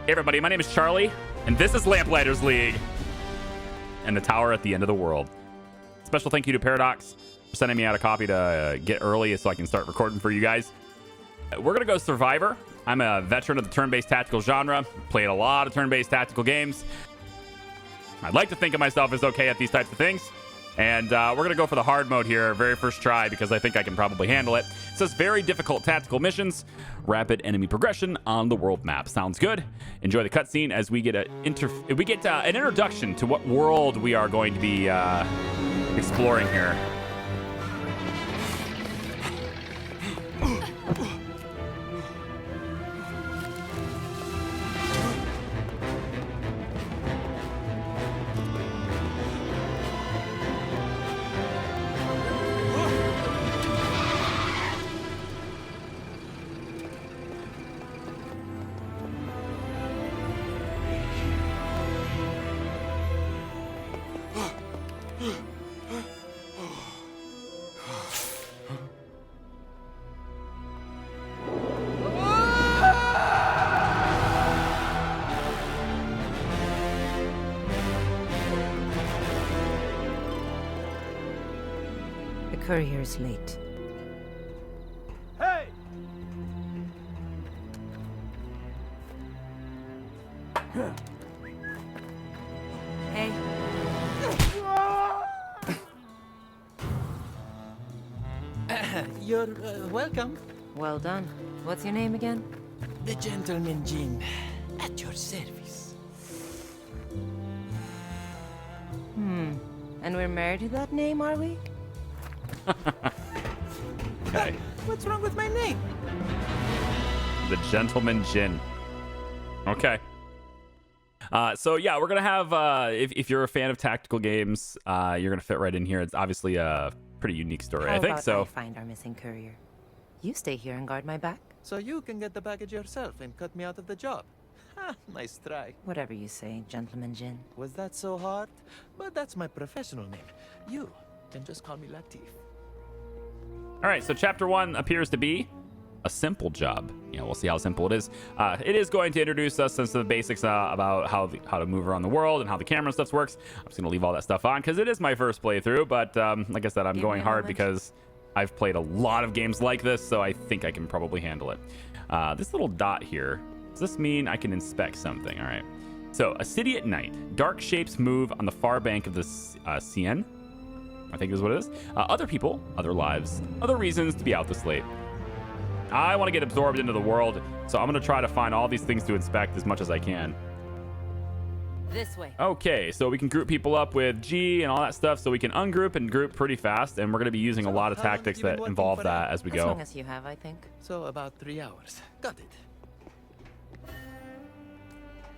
Hey everybody, my name is Charlie, and this is Lamplighters League and the tower at the end of the world. Special thank you to Paradox for sending me out a copy to get early so I can start recording for you guys. We're going to go Survivor. I'm a veteran of the turn-based tactical genre, played a lot of turn-based tactical games. I'd like to think of myself as okay at these types of things. And we're going to go for the hard mode here, very first try, because I think I can probably handle it. It says very difficult tactical missions, rapid enemy progression on the world map. Sounds good. Enjoy the cutscene as we get an introduction to what world we are going to be exploring here. Courier's late. Hey! Hey. You're welcome. Well done. What's your name again? The gentleman Jin, at your service. And we're married to that name, are we? Okay. What's wrong with my name? The Gentleman Jin. Okay. So yeah, we're gonna have if you're a fan of tactical games, you're gonna fit right in here. It's obviously a pretty unique story, I think. So I find our missing courier. You stay here and guard my back. So you can get the baggage yourself and cut me out of the job. Ha, nice try. Whatever you say, Gentleman Jin. Was that so hard? But that's my professional name. You can just call me Latif. all right, so chapter 1 appears to be a simple job. Yeah, we'll see how simple it is. It is going to introduce us into the basics about how to move around the world and how the camera and stuff works. I'm just gonna leave all that stuff on because it is my first playthrough. But like I said, I'm going hard because I've played a lot of games like this, so I think I can probably handle it. This little dot here, does this mean I can inspect something? All right. So a city at night. Dark shapes move on the far bank of the Scion. I think is what it is. Other people, other lives, other reasons to be out this late. I want to get absorbed into the world, so I'm going to try to find all these things to inspect as much as I can. This way. Okay, so we can group people up with G and all that stuff, so we can ungroup and group pretty fast, and we're going to be using a lot of tactics that involve that as we go. As long as you have, I think. So about 3 hours. Got it.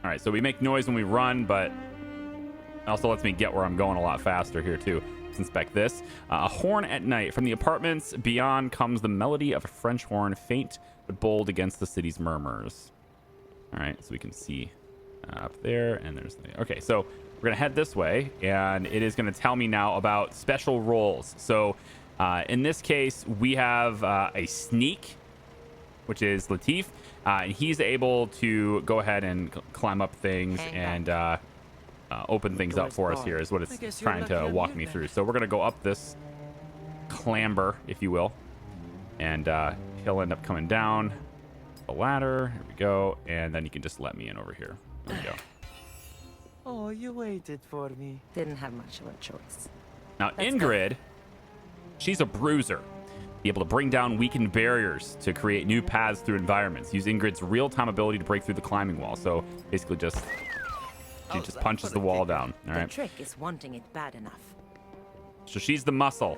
All right, so we make noise when we run, but it also lets me get where I'm going a lot faster here, too. Let's inspect this. A horn at night. From the apartments beyond comes the melody of a French horn, faint but bold against the city's murmurs. All right, so we can see up there, and there's the... Okay, so we're going to head this way, and it is going to tell me now about special roles. So in this case, we have a sneak, which is Latif, and he's able to go ahead and climb up things and open things up for us here is what it's trying to walk me through. So we're going to go up this clamber, if you will, and he'll end up coming down the ladder. Here we go, and then you can just let me in over here. There we go. Oh, you waited for me. Didn't have much of a choice. Now, Ingrid, she's a bruiser. Be able to bring down weakened barriers to create new paths through environments. Use Ingrid's real-time ability to break through the climbing wall. So basically she just punches the wall down. All right. The trick is wanting it bad enough. So she's the muscle,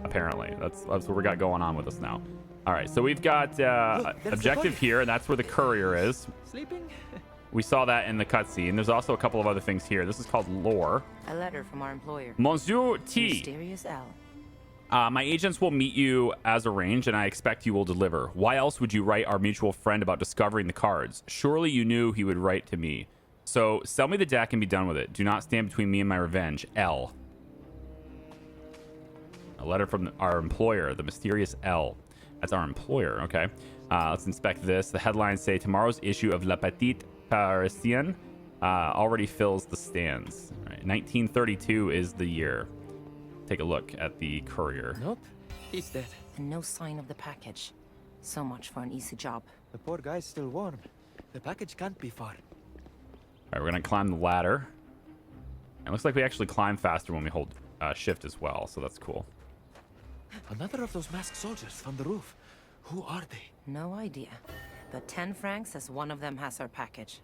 apparently. That's what we got going on with us now. All right, so we've got objective here, and that's where the courier is. Sleeping? We saw that in the cutscene. There's also a couple of other things here. This is called lore. A letter from our employer. Monsieur T. Mysterious L. My agents will meet you as arranged, and I expect you will deliver. Why else would you write our mutual friend about discovering the cards? Surely you knew he would write to me. So sell me the deck and be done with it. Do not stand between me and my revenge. L. A letter from our employer, the mysterious L. That's our employer, okay. Let's inspect this. The headlines say tomorrow's issue of La Petite Parisian already fills the stands. All right, 1932 is the year. Take a look at the courier. Nope, he's dead. And no sign of the package. So much for an easy job. The poor guy's still warm. The package can't be far. All right, we're gonna climb the ladder. It looks like we actually climb faster when we hold shift as well, so that's cool. Another of those masked soldiers from the roof. Who are they? No idea. But 10 francs as one of them has our package.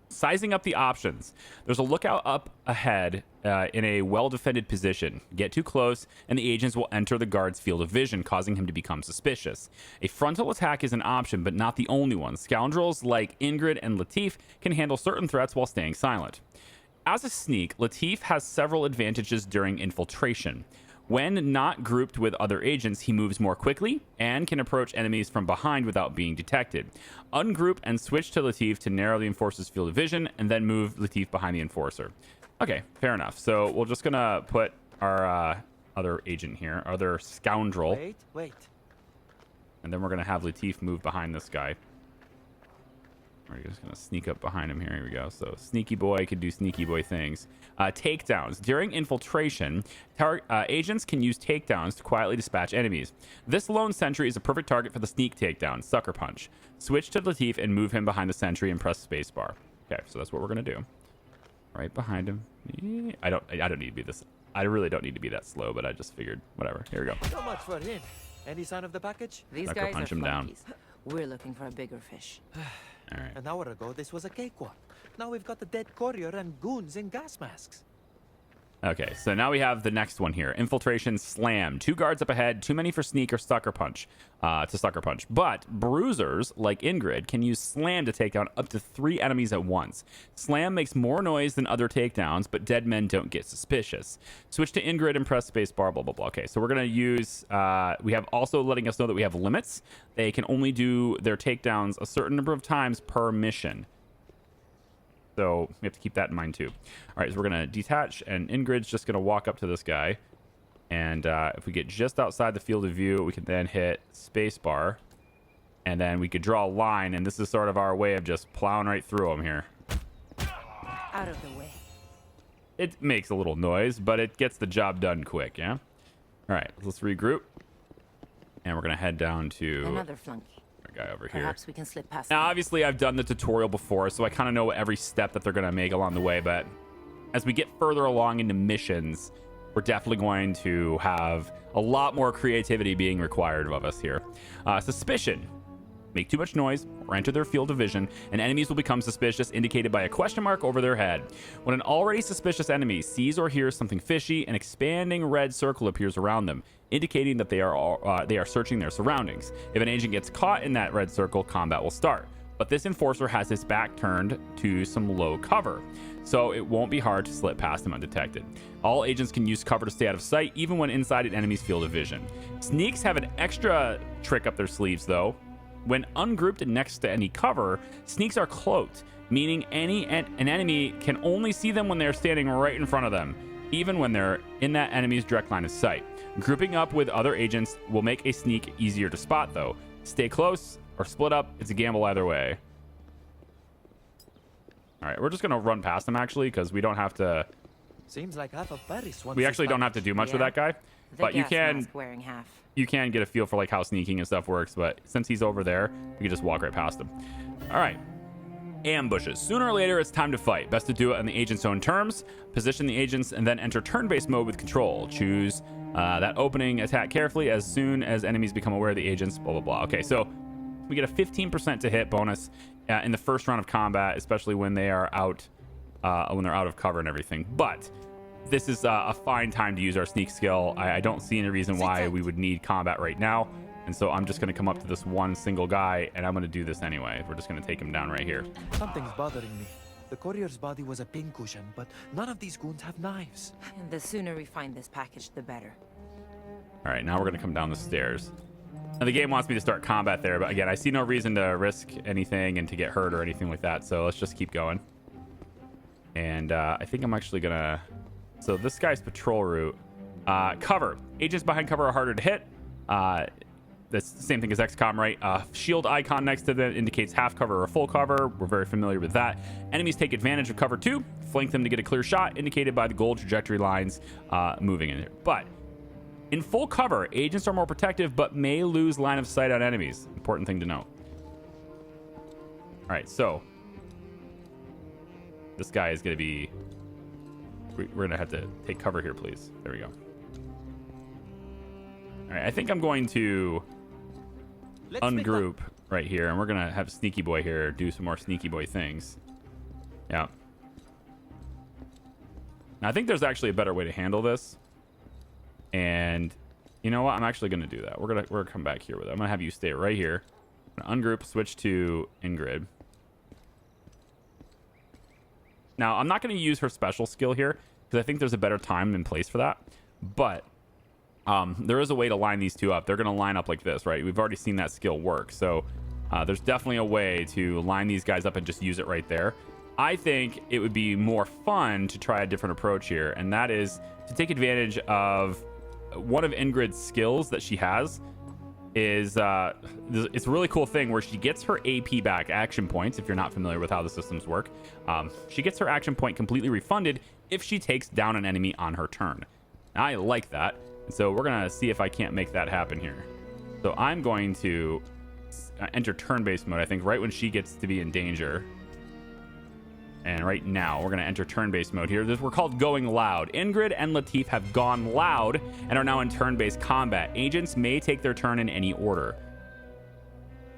Sizing up the options. There's a lookout up ahead in a well-defended position. Get too close, and the agents will enter the guard's field of vision, causing him to become suspicious. A frontal attack is an option, but not the only one. Scoundrels like Ingrid and Latif can handle certain threats while staying silent. As a sneak, Latif has several advantages during infiltration. When not grouped with other agents, he moves more quickly and can approach enemies from behind without being detected. Ungroup and switch to Latif to narrow the enforcer's field of vision, and then move Latif behind the enforcer. Okay, fair enough. So we're just gonna put our other agent here, other scoundrel, Wait. and then we're gonna have Latif move behind this guy. We're just going to sneak up behind him here. Here we go. So sneaky boy could do sneaky boy things. Takedowns. During infiltration, agents can use takedowns to quietly dispatch enemies. This lone sentry is a perfect target for the sneak takedown, Sucker Punch. Switch to Latif and move him behind the sentry and press spacebar. Okay, so that's what we're going to do. Right behind him. I don't need to be this. I really don't need to be that slow, but I just figured, whatever. Here we go. So much for him. Any sign of the package? These Sucker guys punch are him down. flunkies. We're looking for a bigger fish. All right. An hour ago, this was a cakewalk. Now we've got the dead courier and goons in gas masks. Okay, so now we have the next one here. Infiltration Slam. 2 guards up ahead. Too many for sneak or sucker punch. To sucker punch. But bruisers, like Ingrid, can use Slam to take down up to 3 enemies at once. Slam makes more noise than other takedowns, but dead men don't get suspicious. Switch to Ingrid and press spacebar, blah, blah, blah. Okay, so we're going to use... we have also letting us know that we have limits. They can only do their takedowns a certain number of times per mission. So we have to keep that in mind too. All right, so we're going to detach, and Ingrid's just going to walk up to this guy. And if we get just outside the field of view, we can then hit spacebar. And then we could draw a line, and this is sort of our way of just plowing right through him here. Out of the way. It makes a little noise, but it gets the job done quick, yeah? All right, let's regroup. And we're going to head down to... Another flunky. our guy over here. Perhaps we can slip past Now, them. obviously, I've done the tutorial before, so I kind of know every step that they're going to make along the way, but as we get further along into missions, we're definitely going to have a lot more creativity being required of us here. Suspicion. Make too much noise or enter their field of vision, and enemies will become suspicious, indicated by a question mark over their head. When an already suspicious enemy sees or hears something fishy, an expanding red circle appears around them, indicating that they are searching their surroundings. If an agent gets caught in that red circle, combat will start. But this enforcer has his back turned to some low cover, so it won't be hard to slip past him undetected. All agents can use cover to stay out of sight, even when inside an enemy's field of vision. Sneaks have an extra trick up their sleeves, though. When ungrouped and next to any cover, sneaks are cloaked, meaning an enemy can only see them when they're standing right in front of them, even when they're in that enemy's direct line of sight. Grouping up with other agents will make a sneak easier to spot, though. Stay close or split up, it's a gamble either way. All right, we're just going to run past them, actually, because we don't have to... Seems like half of Paris wants We this actually don't have to package. do much with Yeah. that guy, The but you gas can... mask wearing half. You can get a feel for like how sneaking and stuff works, but since he's over there, we can just walk right past him. All right. Ambushes. Sooner or later, it's time to fight. Best to do it on the agent's own terms. Position the agents and then enter turn-based mode with control. Choose that opening attack carefully as soon as enemies become aware of the agents, blah, blah, blah. Okay, so we get a 15% to hit bonus in the first round of combat, especially when they are out, when they're out of cover and everything. But this is a fine time to use our sneak skill. I don't see any reason why we would need combat right now. And so I'm just going to come up to this one single guy, and I'm going to do this anyway. We're just going to take him down right here. Something's bothering me. The courier's body was a pincushion, but none of these goons have knives. And the sooner we find this package, the better. All right, now we're going to come down the stairs. Now, the game wants me to start combat there, but again, I see no reason to risk anything and to get hurt or anything like that. So let's just keep going. And I think I'm actually going to... So this guy's patrol route. Cover. Agents behind cover are harder to hit. that's the same thing as XCOM, right? Shield icon next to them indicates half cover or full cover. We're very familiar with that. Enemies take advantage of cover 2, flank them to get a clear shot, indicated by the gold trajectory lines moving in here. But in full cover, agents are more protective, but may lose line of sight on enemies. Important thing to know. All right, so this guy is going to be... We're going to have to take cover here, please. There we go. All right, I think I'm going to ungroup right here, and we're going to have Sneaky Boy here do some more Sneaky Boy things. Yeah. Now, I think there's actually a better way to handle this. And you know what? I'm actually going to do that. We're gonna come back here with it. I'm going to have you stay right here. I'm going to ungroup, switch to in-grid. Now, I'm not going to use her special skill here because I think there's a better time and place for that. But there is a way to line these two up. They're going to line up like this, right? We've already seen that skill work. So there's definitely a way to line these guys up and just use it right there. I think it would be more fun to try a different approach here, and that is to take advantage of one of Ingrid's skills that she has. It's a really cool thing where she gets her AP back, action points, if you're not familiar with how the systems work. She gets her action point completely refunded if she takes down an enemy on her turn. I like that, and so we're going to see if I can't make that happen here. So I'm going to enter turn-based mode, I think, right when she gets to be in danger. And right now, we're going to enter turn-based mode here. We're called Going Loud. Ingrid and Latif have gone loud and are now in turn-based combat. Agents may take their turn in any order.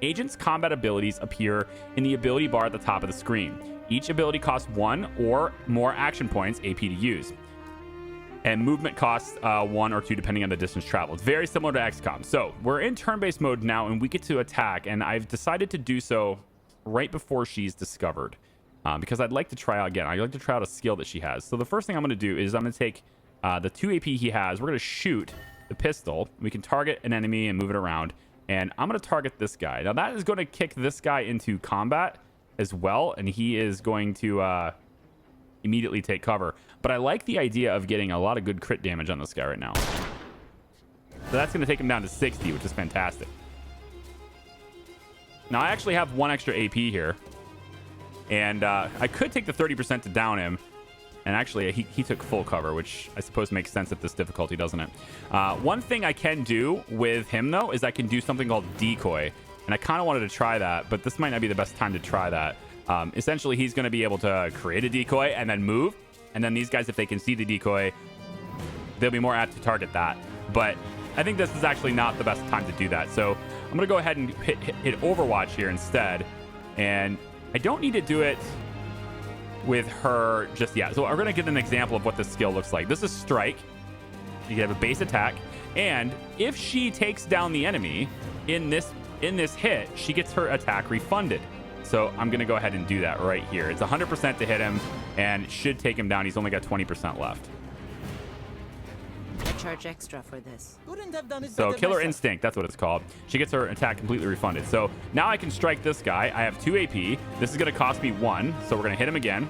Agents' combat abilities appear in the ability bar at the top of the screen. Each ability costs 1 or more action points, AP, to use. And movement costs 1 or 2 depending on the distance traveled. It's very similar to XCOM. So we're in turn-based mode now, and we get to attack. And I've decided to do so right before she's discovered. Because I'd like to try out again. I'd like to try out a skill that she has. So the first thing I'm going to do is I'm going to take the 2 AP he has. We're going to shoot the pistol. We can target an enemy and move it around. And I'm going to target this guy. Now that is going to kick this guy into combat as well. And he is going to immediately take cover. But I like the idea of getting a lot of good crit damage on this guy right now. So that's going to take him down to 60, which is fantastic. Now I actually have 1 extra AP here. And I could take the 30% to down him. And actually, he took full cover, which I suppose makes sense at this difficulty, doesn't it? One thing I can do with him, though, is I can do something called decoy. And I kind of wanted to try that, but this might not be the best time to try that. Essentially, he's going to be able to create a decoy and then move. And then these guys, if they can see the decoy, they'll be more apt to target that. But I think this is actually not the best time to do that. So I'm going to go ahead and hit Overwatch here instead. And I don't need to do it with her just yet. So we're going to get an example of what this skill looks like. This is Strike. You have a base attack. And if she takes down the enemy in this hit, she gets her attack refunded. So I'm going to go ahead and do that right here. It's 100% to hit him and should take him down. He's only got 20% left. I charge extra for this. Couldn't have done it So better Killer myself. Instinct, that's what it's called. She gets her attack completely refunded. So now I can strike this guy. I have 2 AP. This is going to cost me 1. So we're going to hit him again.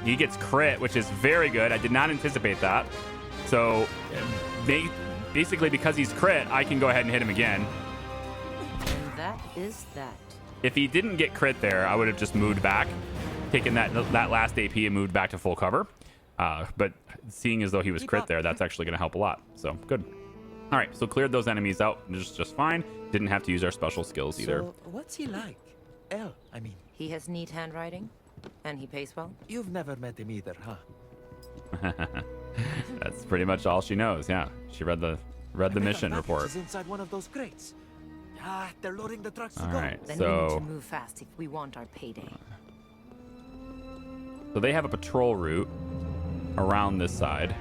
He gets crit, which is very good. I did not anticipate that. So basically because he's crit, I can go ahead and hit him again. And that is that. If he didn't get crit there, I would have just moved back, taken that last AP and moved back to full cover. But seeing as though he was crit there, that's actually going to help a lot. So good. All right, so cleared those enemies out just fine. Didn't have to use our special skills either. So, what's he like? L, I mean. He has neat handwriting, and he pays well. You've never met him either, huh? That's pretty much all she knows. Yeah, she read the mission report. Is inside one of those crates. Ah, they're loading the trucks to All go. right, Then we need so to move fast if we want our payday. they have a patrol route around this side,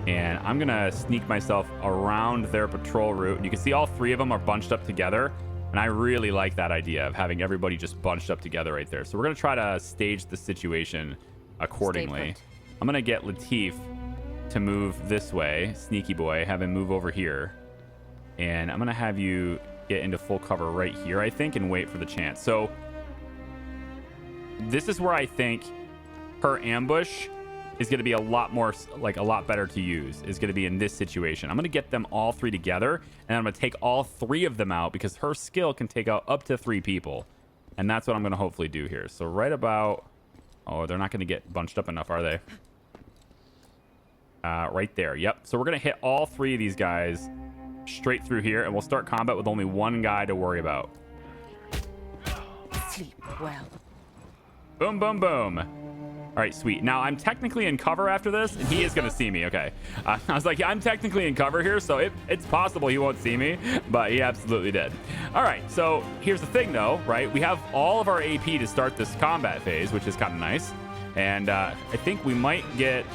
and I'm gonna sneak myself around their patrol route. And you can see all 3 of them are bunched up together, and I really like that idea of having everybody just bunched up together right there. So we're gonna try to stage the situation accordingly. Stay put. I'm gonna get Latif to move this way, Sneaky Boy, have him move over here, and I'm gonna have you get into full cover right here, I think, and wait for the chance. So this is where I think her ambush is going to be a lot more, like a lot better to use, is going to be in this situation. I'm going to get them all 3 together, and I'm going to take all 3 of them out because her skill can take out up to 3 people. And that's what I'm going to hopefully do here. So right about... Oh, they're not going to get bunched up enough, are they? Right there. Yep. So we're going to hit all 3 of these guys straight through here, and we'll start combat with only 1 guy to worry about. Sleep well. Boom, boom, boom. All right, sweet. Now, I'm technically in cover after this, and he is going to see me. Okay. I was like, yeah, I'm technically in cover here, so it's possible he won't see me, but he absolutely did. All right, so here's the thing, though, right? We have all of our AP to start this combat phase, which is kind of nice. And I think we might get...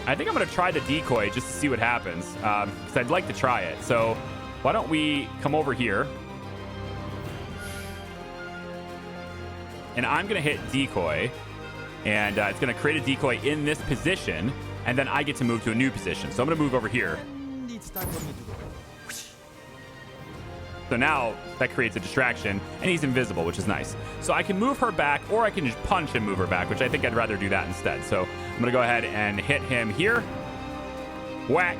I think I'm going to try the decoy just to see what happens, because I'd like to try it. So why don't we come over here, and I'm going to hit decoy. And it's going to create a decoy in this position, and then I get to move to a new position. So I'm going to move over here. So now that creates a distraction, and he's invisible, which is nice. So I can move her back, or I can just punch and move her back, which I think I'd rather do that instead. So I'm going to go ahead and hit him here. Whack.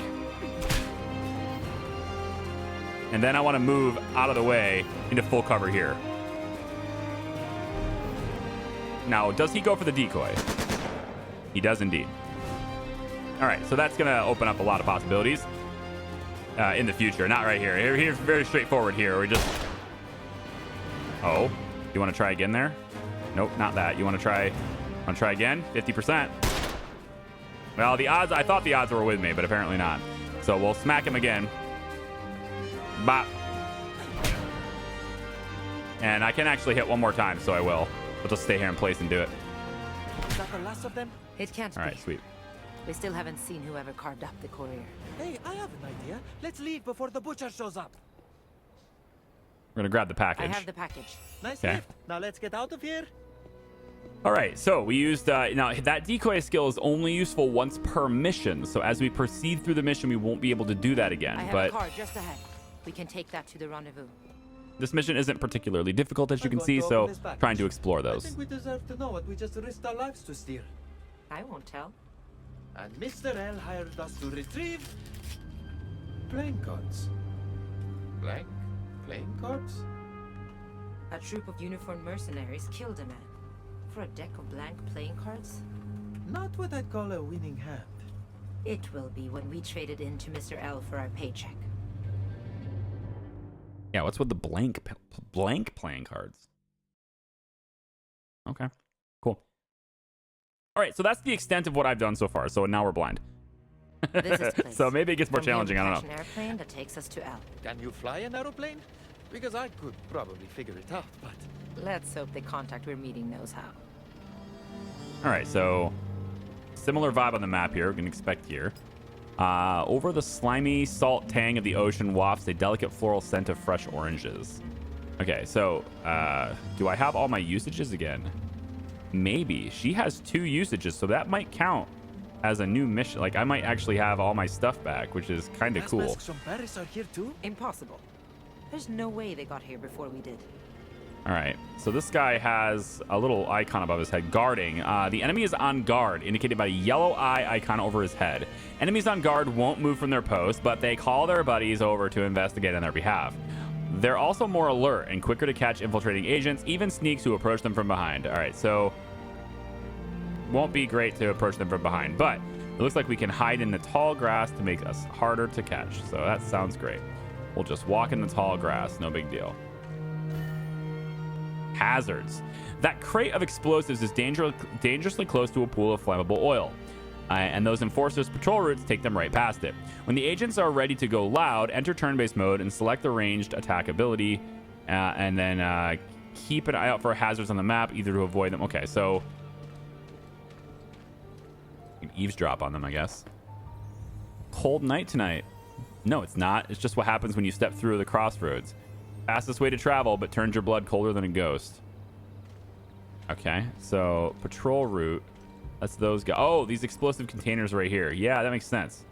And then I want to move out of the way into full cover here. Now, does he go for the decoy? He does indeed. All right, so that's going to open up a lot of possibilities in the future. Not right here. Here's very straightforward here. We just... Oh, you want to try again there? Nope, not that. You want to try again? 50%. Well, the odds... I thought the odds were with me, but apparently not. So we'll smack him again. Bop. And I can actually hit one more time, so I will. We'll just stay here in place and do it. Is that the last of them? It can't be. All right, sweet. We still haven't seen whoever carved up the courier. Hey, I have an idea. Let's leave before the butcher shows up. We're gonna grab the package. I have the package. Nice Okay. lift. Now let's get out of here. All right, so we used now that decoy skill is only useful once per mission. So as we proceed through the mission, we won't be able to do that again. I have But a card just ahead. We can take that to the rendezvous. this mission isn't particularly difficult, as you I'm can going see. to So open this package. trying to explore I those. think we deserve to know what we just risked our lives to steal. I won't tell. And Mr. L hired us to retrieve playing cards. Blank playing cards? A troop of uniformed mercenaries killed a man. For a deck of blank playing cards? Not what I'd call a winning hand. It will be when we trade it in to Mr. L for our paycheck. Yeah, what's with the blank playing cards? Okay, cool. All right, so that's the extent of what I've done so far. So now we're blind. This is place. So maybe it gets more From here, challenging. I don't catch know. an airplane that takes us to L. Can you fly an aeroplane? Because I could probably figure it out, but... Let's hope the contact we're meeting knows how. All right, so similar vibe on the map here. We can expect here. Over the slimy salt tang of the ocean wafts a delicate floral scent of fresh oranges. Okay, so do I have all my usages again? Maybe. She has 2 usages, so that might count as a new mission. Like, I might actually have all my stuff back, which is kind of Gas cool. masks from Paris are here too? Impossible. There's no way they got here before we did. All right, so this guy has a little icon above his head, guarding. The enemy is on guard, indicated by a yellow eye icon over his head. Enemies on guard won't move from their post, but they call their buddies over to investigate on their behalf. They're also more alert and quicker to catch infiltrating agents, even sneaks who approach them from behind. All right, so won't be great to approach them from behind, but it looks like we can hide in the tall grass to make us harder to catch. So that sounds great. We'll just walk in the tall grass, no big deal. Hazards. That crate of explosives is dangerously close to a pool of flammable oil. And those enforcers' patrol routes take them right past it. When the agents are ready to go loud, enter turn-based mode and select the ranged attack ability, and then keep an eye out for hazards on the map, either to avoid them. Okay, so you can eavesdrop on them, I guess. Cold night tonight. No, it's not. It's just what happens when you step through the crossroads. Fastest way to travel, but turns your blood colder than a ghost. Okay, so patrol route. That's those guys. Oh, these explosive containers right here. Yeah, that makes sense.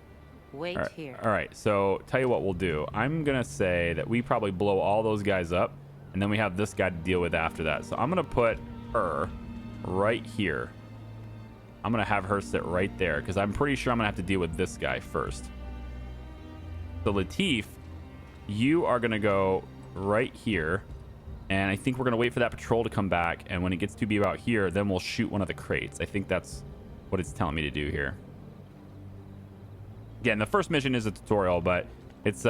Wait here. All right, so tell you what we'll do. I'm going to say that we probably blow all those guys up, and then we have this guy to deal with after that. So I'm going to put her right here. I'm going to have her sit right there because I'm pretty sure I'm going to have to deal with this guy first. So Latif, you are going to go right here. And I think we're going to wait for that patrol to come back. And when it gets to be about here, then we'll shoot one of the crates. I think that's what it's telling me to do here. Again, the first mission is a tutorial, but it's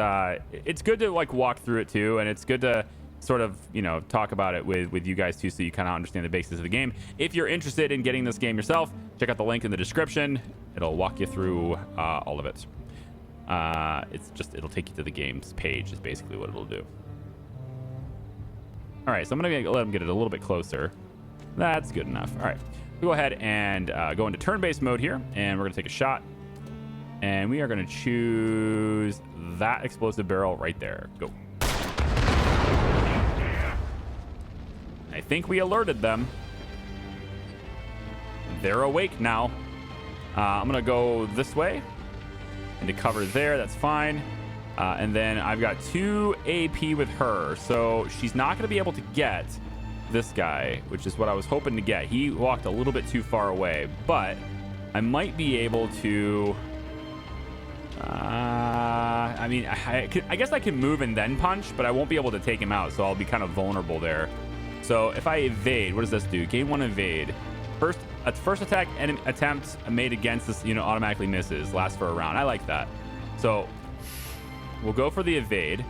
good to like walk through it too. And it's good to sort of, you know, talk about it with you guys too, so you kind of understand the basics of the game. If you're interested in getting this game yourself, check out the link in the description. It'll walk you through all of it. It'll take you to the game's page is basically what it'll do. All right, so I'm gonna let him get it a little bit closer. That's good enough. All right, we'll go ahead and go into turn-based mode here, and we're gonna take a shot. And we are gonna choose that explosive barrel right there. Go. I think we alerted them. They're awake now. I'm gonna go this way into cover there. That's fine. And then I've got 2 AP with her, so she's not gonna be able to get this guy, which is what I was hoping to get. He walked a little bit too far away, but I might be able to. I mean, I guess I can move and then punch, but I won't be able to take him out, so I'll be kind of vulnerable there. So if I evade, what does this do? Gain 1 evade. First attack attempt made against this unit automatically misses. Lasts for a round. I like that. So we'll go for the evade.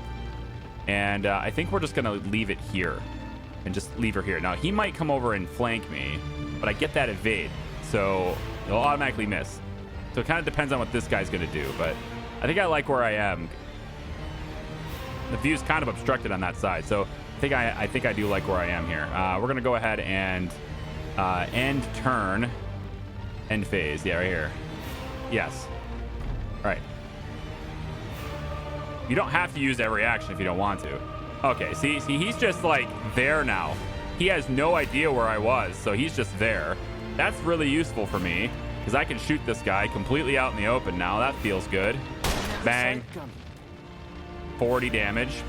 And I think we're just going to leave it here. And just leave her here. Now, he might come over and flank me, but I get that evade. So it'll automatically miss. So it kind of depends on what this guy's going to do. But I think I like where I am. The view's kind of obstructed on that side. So I think I do like where I am here. We're going to go ahead and end turn. End phase. Yeah, right here. Yes. All right. You don't have to use every action if you don't want to. Okay, see, he's just like there now. He has no idea where I was, so he's just there. That's really useful for me because I can shoot this guy completely out in the open now. That feels good. Bang. 40 damage.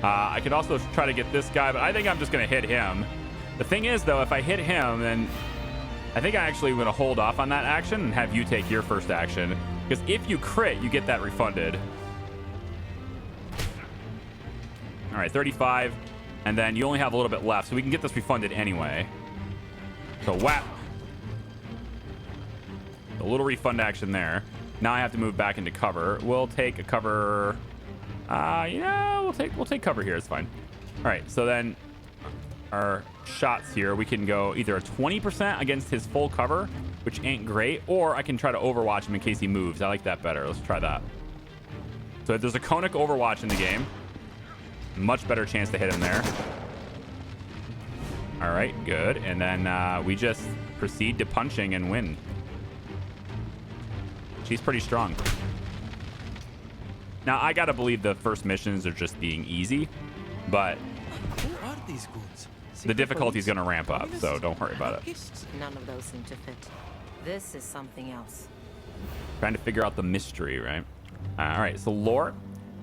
I could also try to get this guy, but I think I'm just going to hit him. The thing is, though, if I hit him, then I think I actually am going to hold off on that action and have you take your first action. Because if you crit, you get that refunded. All right, 35. And then you only have a little bit left, so we can get this refunded anyway. So, whap. A little refund action there. Now I have to move back into cover. We'll take a cover... we'll take cover here. It's fine. All right, so then our shots here, we can go either a 20% against his full cover, which ain't great, or I can try to overwatch him in case he moves. I like that better. Let's try that. So there's a conic overwatch in the game. Much better chance to hit him there. All right, good. And then we just proceed to punching and win. She's pretty strong. Now, I gotta believe the first missions are just being easy, but Who are these goons? the difficulty is gonna ramp up, so don't worry about it. None of those seem to fit. This is something else. Trying to figure out the mystery, right? All right, so lore.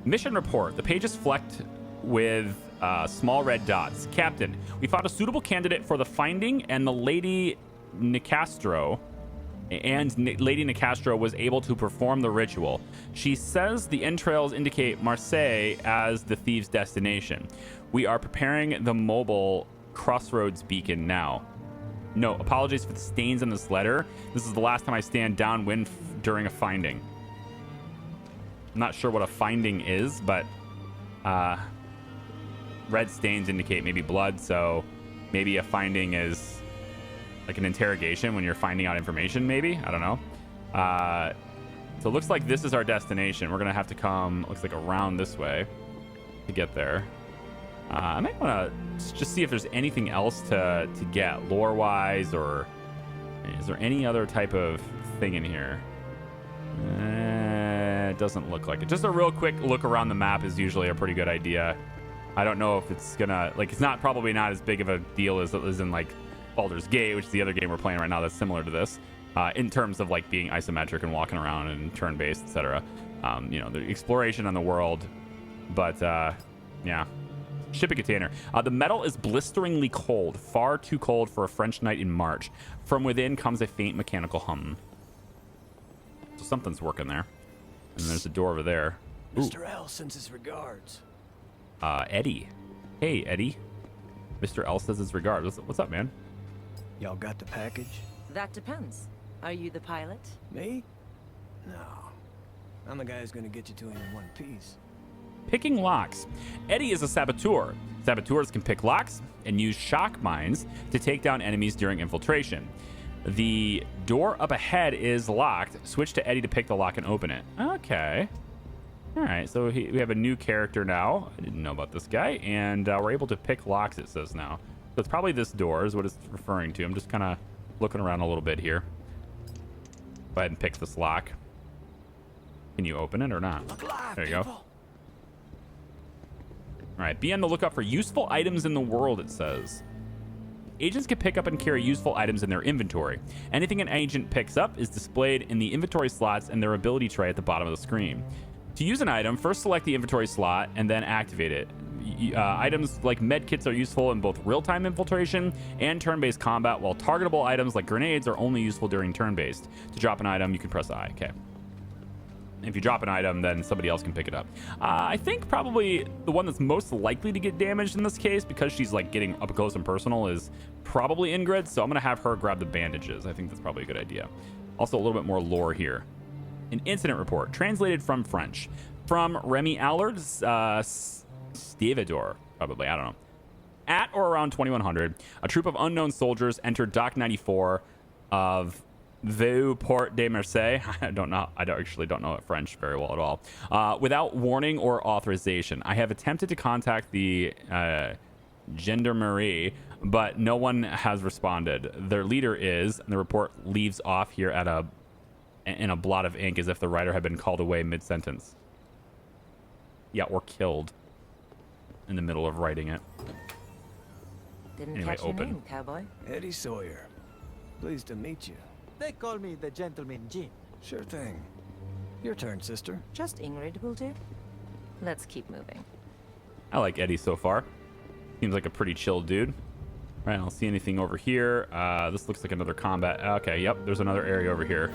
Mission report. The page is flecked with small red dots. Captain, we found a suitable candidate for the finding, and the Lady Nicastro was able to perform the ritual. She says the entrails indicate Marseille as the thieves' destination. We are preparing the mobile crossroads beacon now. No, apologies for the stains on this letter. This is the last time I stand downwind during a finding. I'm not sure what a finding is, but red stains indicate maybe blood, so maybe a finding is like an interrogation when you're finding out information, maybe. I don't know. So it looks like this is our destination. We're going to have to come, looks like around this way to get there. I might want to just see if there's anything else to get lore-wise, or is there any other type of thing in here? It doesn't look like it. Just a real quick look around the map is usually a pretty good idea. I don't know if it's gonna, like, it's not probably not as big of a deal as it is in like Baldur's Gate, which is the other game we're playing right now that's similar to this, in terms of like being isometric and walking around and turn-based, etc. The exploration on the world, but yeah, Shipping container. The metal is blisteringly cold, far too cold for a French night in March. From within comes a faint mechanical hum. So something's working there. And there's a door over there. Ooh. Mr. L sends his regards. Eddie. Hey, Eddie. Mr. L says his regards. What's up, man? Y'all got the package? That depends. Are you the pilot? Me? No. I'm the guy who's gonna get you to him in one piece. Picking locks. Eddie is a saboteur. Saboteurs can pick locks and use shock mines to take down enemies during infiltration. The door up ahead is locked. Switch to Eddie to pick the lock and open it. Okay. All right, so we have a new character now. I didn't know about this guy. And we're able to pick locks, it says now. So it's probably this door is what it's referring to. I'm just kind of looking around a little bit here. Go ahead and pick this lock. Can you open it or not? Look alive, there you go. people. All right, be on the lookout for useful items in the world, it says. Agents can pick up and carry useful items in their inventory. Anything an agent picks up is displayed in the inventory slots and their ability tray at the bottom of the screen. To use an item, first select the inventory slot and then activate it. Items like medkits are useful in both real-time infiltration and turn-based combat, while targetable items like grenades are only useful during turn-based. To drop an item, you can press I. Okay. If you drop an item, then somebody else can pick it up. I think probably the one that's most likely to get damaged in this case, because she's like getting up close and personal, is probably Ingrid. So I'm going to have her grab the bandages. I think that's probably a good idea. Also, a little bit more lore here. An incident report, translated from French. From Remy Allard, Stevedore, probably, I don't know. At or around 2100, a troop of unknown soldiers entered Dock 94 of Vieux Port de Marseille. I don't actually don't know French very well at all. Without warning or authorization. I have attempted to contact the gendarmerie, but no one has responded. Their leader is, and the report leaves off here at in a blot of ink as if the writer had been called away mid-sentence. Yeah, or killed in the middle of writing it. Didn't Anyway, catch your open. name, cowboy. Eddie Sawyer. Pleased to meet you. They call me the Gentleman Jim. Sure thing. Your turn, sister. Just Ingrid will do. Let's keep moving. I like Eddie so far. Seems like a pretty chill dude. All right, I don't see anything over here. This looks like another combat. Okay, yep, there's another area over here.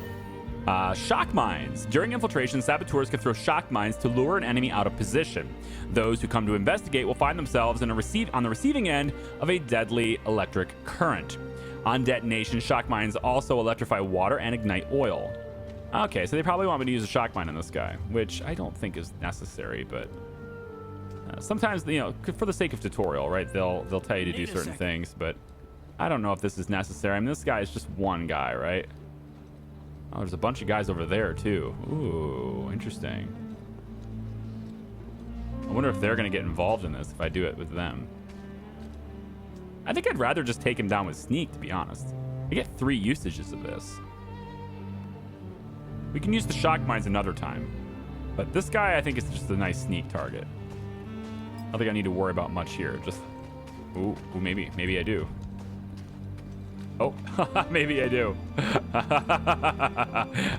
Shock mines. During infiltration, saboteurs can throw shock mines to lure an enemy out of position. Those who come to investigate will find themselves on the receiving end of a deadly electric current. On detonation, shock mines also electrify water and ignite oil. Okay, so they probably want me to use a shock mine on this guy, which I don't think is necessary, but sometimes, you know, for the sake of tutorial, right, they'll tell you to do certain things, but I don't know if this is necessary. I mean, this guy is just one guy, right? Oh, there's a bunch of guys over there, too. Ooh, interesting. I wonder if they're going to get involved in this if I do it with them. I think I'd rather just take him down with sneak, to be honest. I get 3 usages of this. We can use the shock mines another time. But this guy, I think, is just a nice sneak target. I don't think I need to worry about much here. Just, ooh, maybe I do. Oh, maybe I do.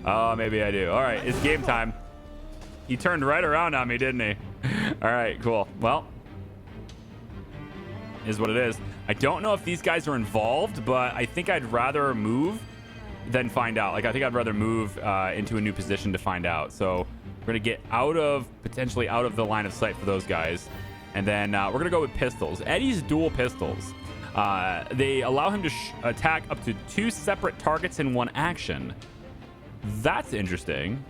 Oh, maybe I do. All right, it's game time. He turned right around on me, didn't he? All right, cool. Well, is what it is. I don't know if these guys are involved, but I think I'd rather move than find out. Like, I think I'd rather move into a new position to find out. So we're going to get potentially out of the line of sight for those guys. And then we're going to go with pistols. Eddie's dual pistols. They allow him to attack up to 2 separate targets in one action. That's interesting.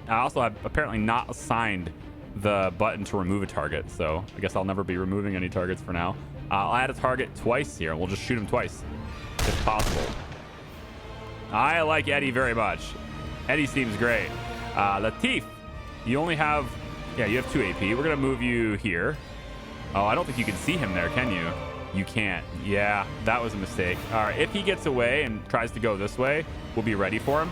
I also have apparently not assigned the button to remove a target, so I guess I'll never be removing any targets for now. I'll add a target twice here, and we'll just shoot him twice, if possible. I like Eddie very much. Eddie seems great. Latif, you only have... Yeah, you have 2 AP. We're going to move you here. Oh, I don't think you can see him there, can you? You can't. Yeah, that was a mistake. All right, if he gets away and tries to go this way, we'll be ready for him.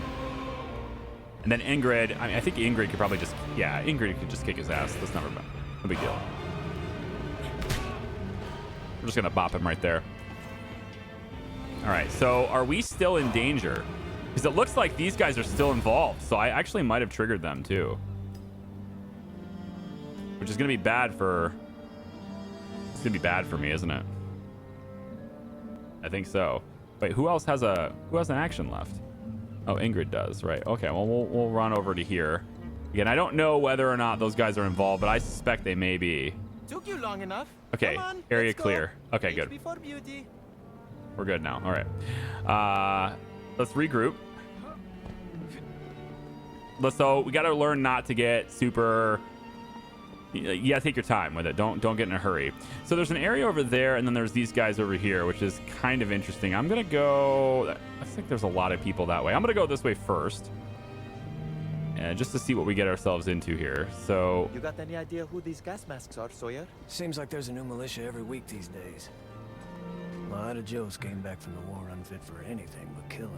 And then Ingrid, I think Ingrid could probably just... Yeah, Ingrid could just kick his ass. That's never been no big deal. We're just going to bop him right there. All right, so are we still in danger? Because it looks like these guys are still involved, so I actually might have triggered them too. Which is going to be bad for gonna be bad for me, isn't it? I think so. Wait, who else has an action left? Oh, Ingrid does, right? Okay, well we'll run over to here. Again, I don't know whether or not those guys are involved, but I suspect they may be. Took you long enough. Okay, Come on, area let's go. clear. Okay, Age good. before beauty. We're good now. All right. Let's regroup. So we got to learn not to get super. You gotta take your time with it. Don't get in a hurry. So there's an area over there, and then there's these guys over here, which is kind of interesting. I'm gonna go. I think there's a lot of people that way. I'm gonna go this way first, just to see what we get ourselves into here. So You got any idea who these gas masks are, Sawyer? Seems like there's a new militia every week these days. A lot of Joes came back from the war unfit for anything but killing.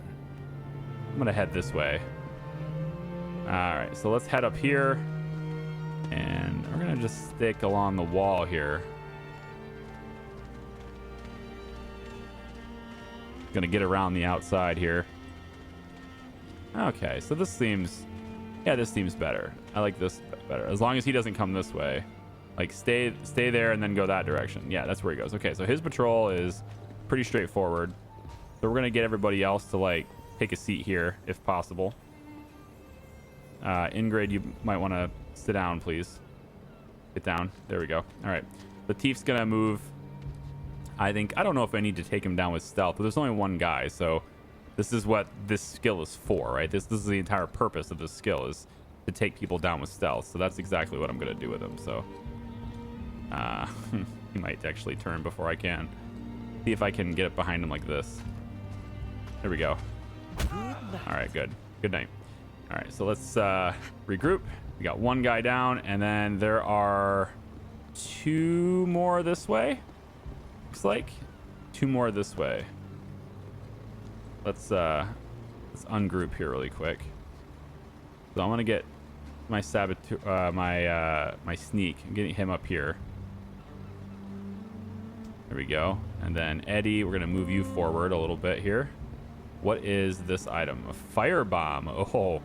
I'm gonna head this way. All right, so let's head up here, and we're gonna just stick along the wall here. Gonna get around the outside here. Okay, so this seems better. I like this better, as long as he doesn't come this way. Like stay there and then go that direction. Yeah, that's where he goes. Okay, so his patrol is pretty straightforward. So we're gonna get everybody else to like take a seat here if possible. Ingrid, you might want to sit down, please. Get down. There we go. All right. Latif's gonna move. I don't know if I need to take him down with stealth, but there's only one guy, so this is what this skill is for, right? This is the entire purpose of this skill, is to take people down with stealth. So that's exactly what I'm gonna do with him. So he might actually turn before I can. See if I can get it behind him like this. There we go. All right, good. Good night. All right, so let's regroup. We got one guy down, and then there are two more this way. Looks like 2 more this way. Let's ungroup here really quick. So I'm gonna get my my sneak. I'm getting him up here. There we go. And then Eddie, we're gonna move you forward a little bit here. What is this item? A firebomb. Oh,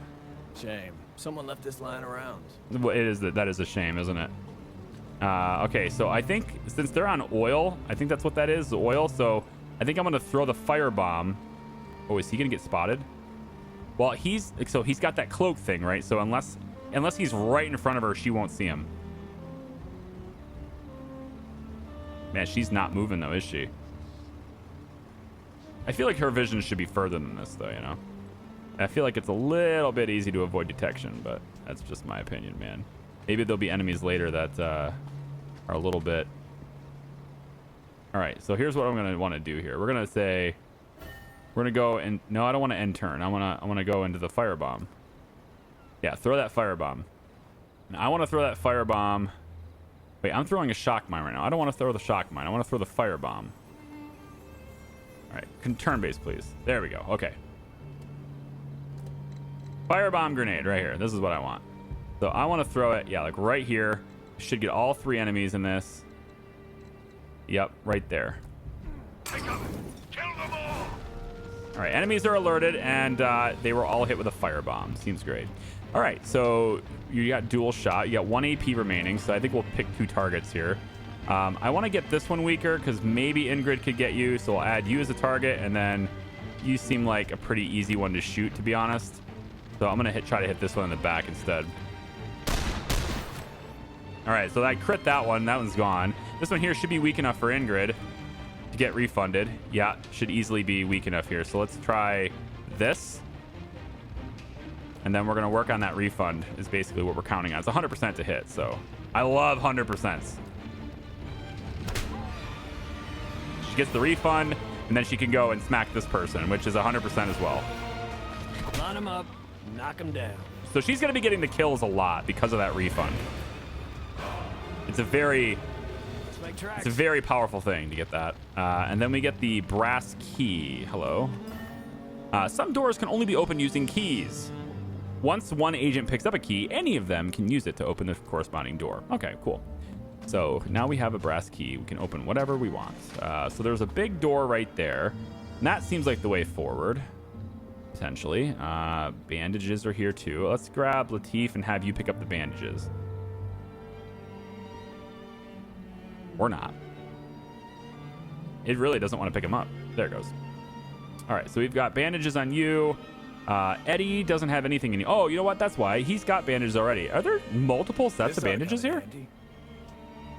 Shame. Someone left this lying around. well, that is a shame, isn't it? Okay, so I think since they're on oil, I think that's what that is, the oil. So I think I'm gonna throw the firebomb. Oh, is he gonna get spotted? Well, he's got that cloak thing, right? So unless he's right in front of her, she won't see him. Man, she's not moving though, is she? I feel like her vision should be further than this, though, you know? I feel like it's a little bit easy to avoid detection, but that's just my opinion, man. Maybe there'll be enemies later that are a little bit... All right, so here's what I'm going to want to do here. We're going to say... We're going to go and... No, I don't want to end turn. I want to go into the firebomb. Yeah, throw that firebomb. And I want to throw that firebomb... Wait, I'm throwing a shock mine right now. I don't want to throw the shock mine. I want to throw the firebomb. All right, turn base, please. There we go. Okay. Firebomb grenade right here. This is what I want. So I want to throw it, yeah, like right here. Should get all 3 enemies in this. Yep, right there. Kill them all. All right, enemies are alerted, and they were all hit with a firebomb. Seems great. All right, so you got dual shot. You got 1 AP remaining, so I think we'll pick 2 targets here. I want to get this one weaker because maybe Ingrid could get you, so I'll add you as a target, and then you seem like a pretty easy one to shoot, to be honest. So I'm going to try to hit this one in the back instead. All right, so I crit that one. That one's gone. This one here should be weak enough for Ingrid to get refunded. Yeah, should easily be weak enough here. So let's try this. And then we're going to work on that refund is basically what we're counting on. It's 100% to hit, so I love 100%. She gets the refund, and then she can go and smack this person, which is 100% as well. Line them up, knock them down. So she's going to be getting the kills a lot because of that refund. It's a very powerful thing to get that. And then we get the brass key. Hello. Some doors can only be opened using keys. Once one agent picks up a key, any of them can use it to open the corresponding door. Okay, cool. So now we have a brass key. We can open whatever we want. So there's a big door right there. And that seems like the way forward, potentially. Bandages are here too. Let's grab Latif and have you pick up the bandages. Or not. It really doesn't want to pick him up. There it goes. All right, so we've got bandages on you. Eddie doesn't have anything in you. Oh, you know what? That's why. He's got bandages already. Are there multiple sets of bandages here?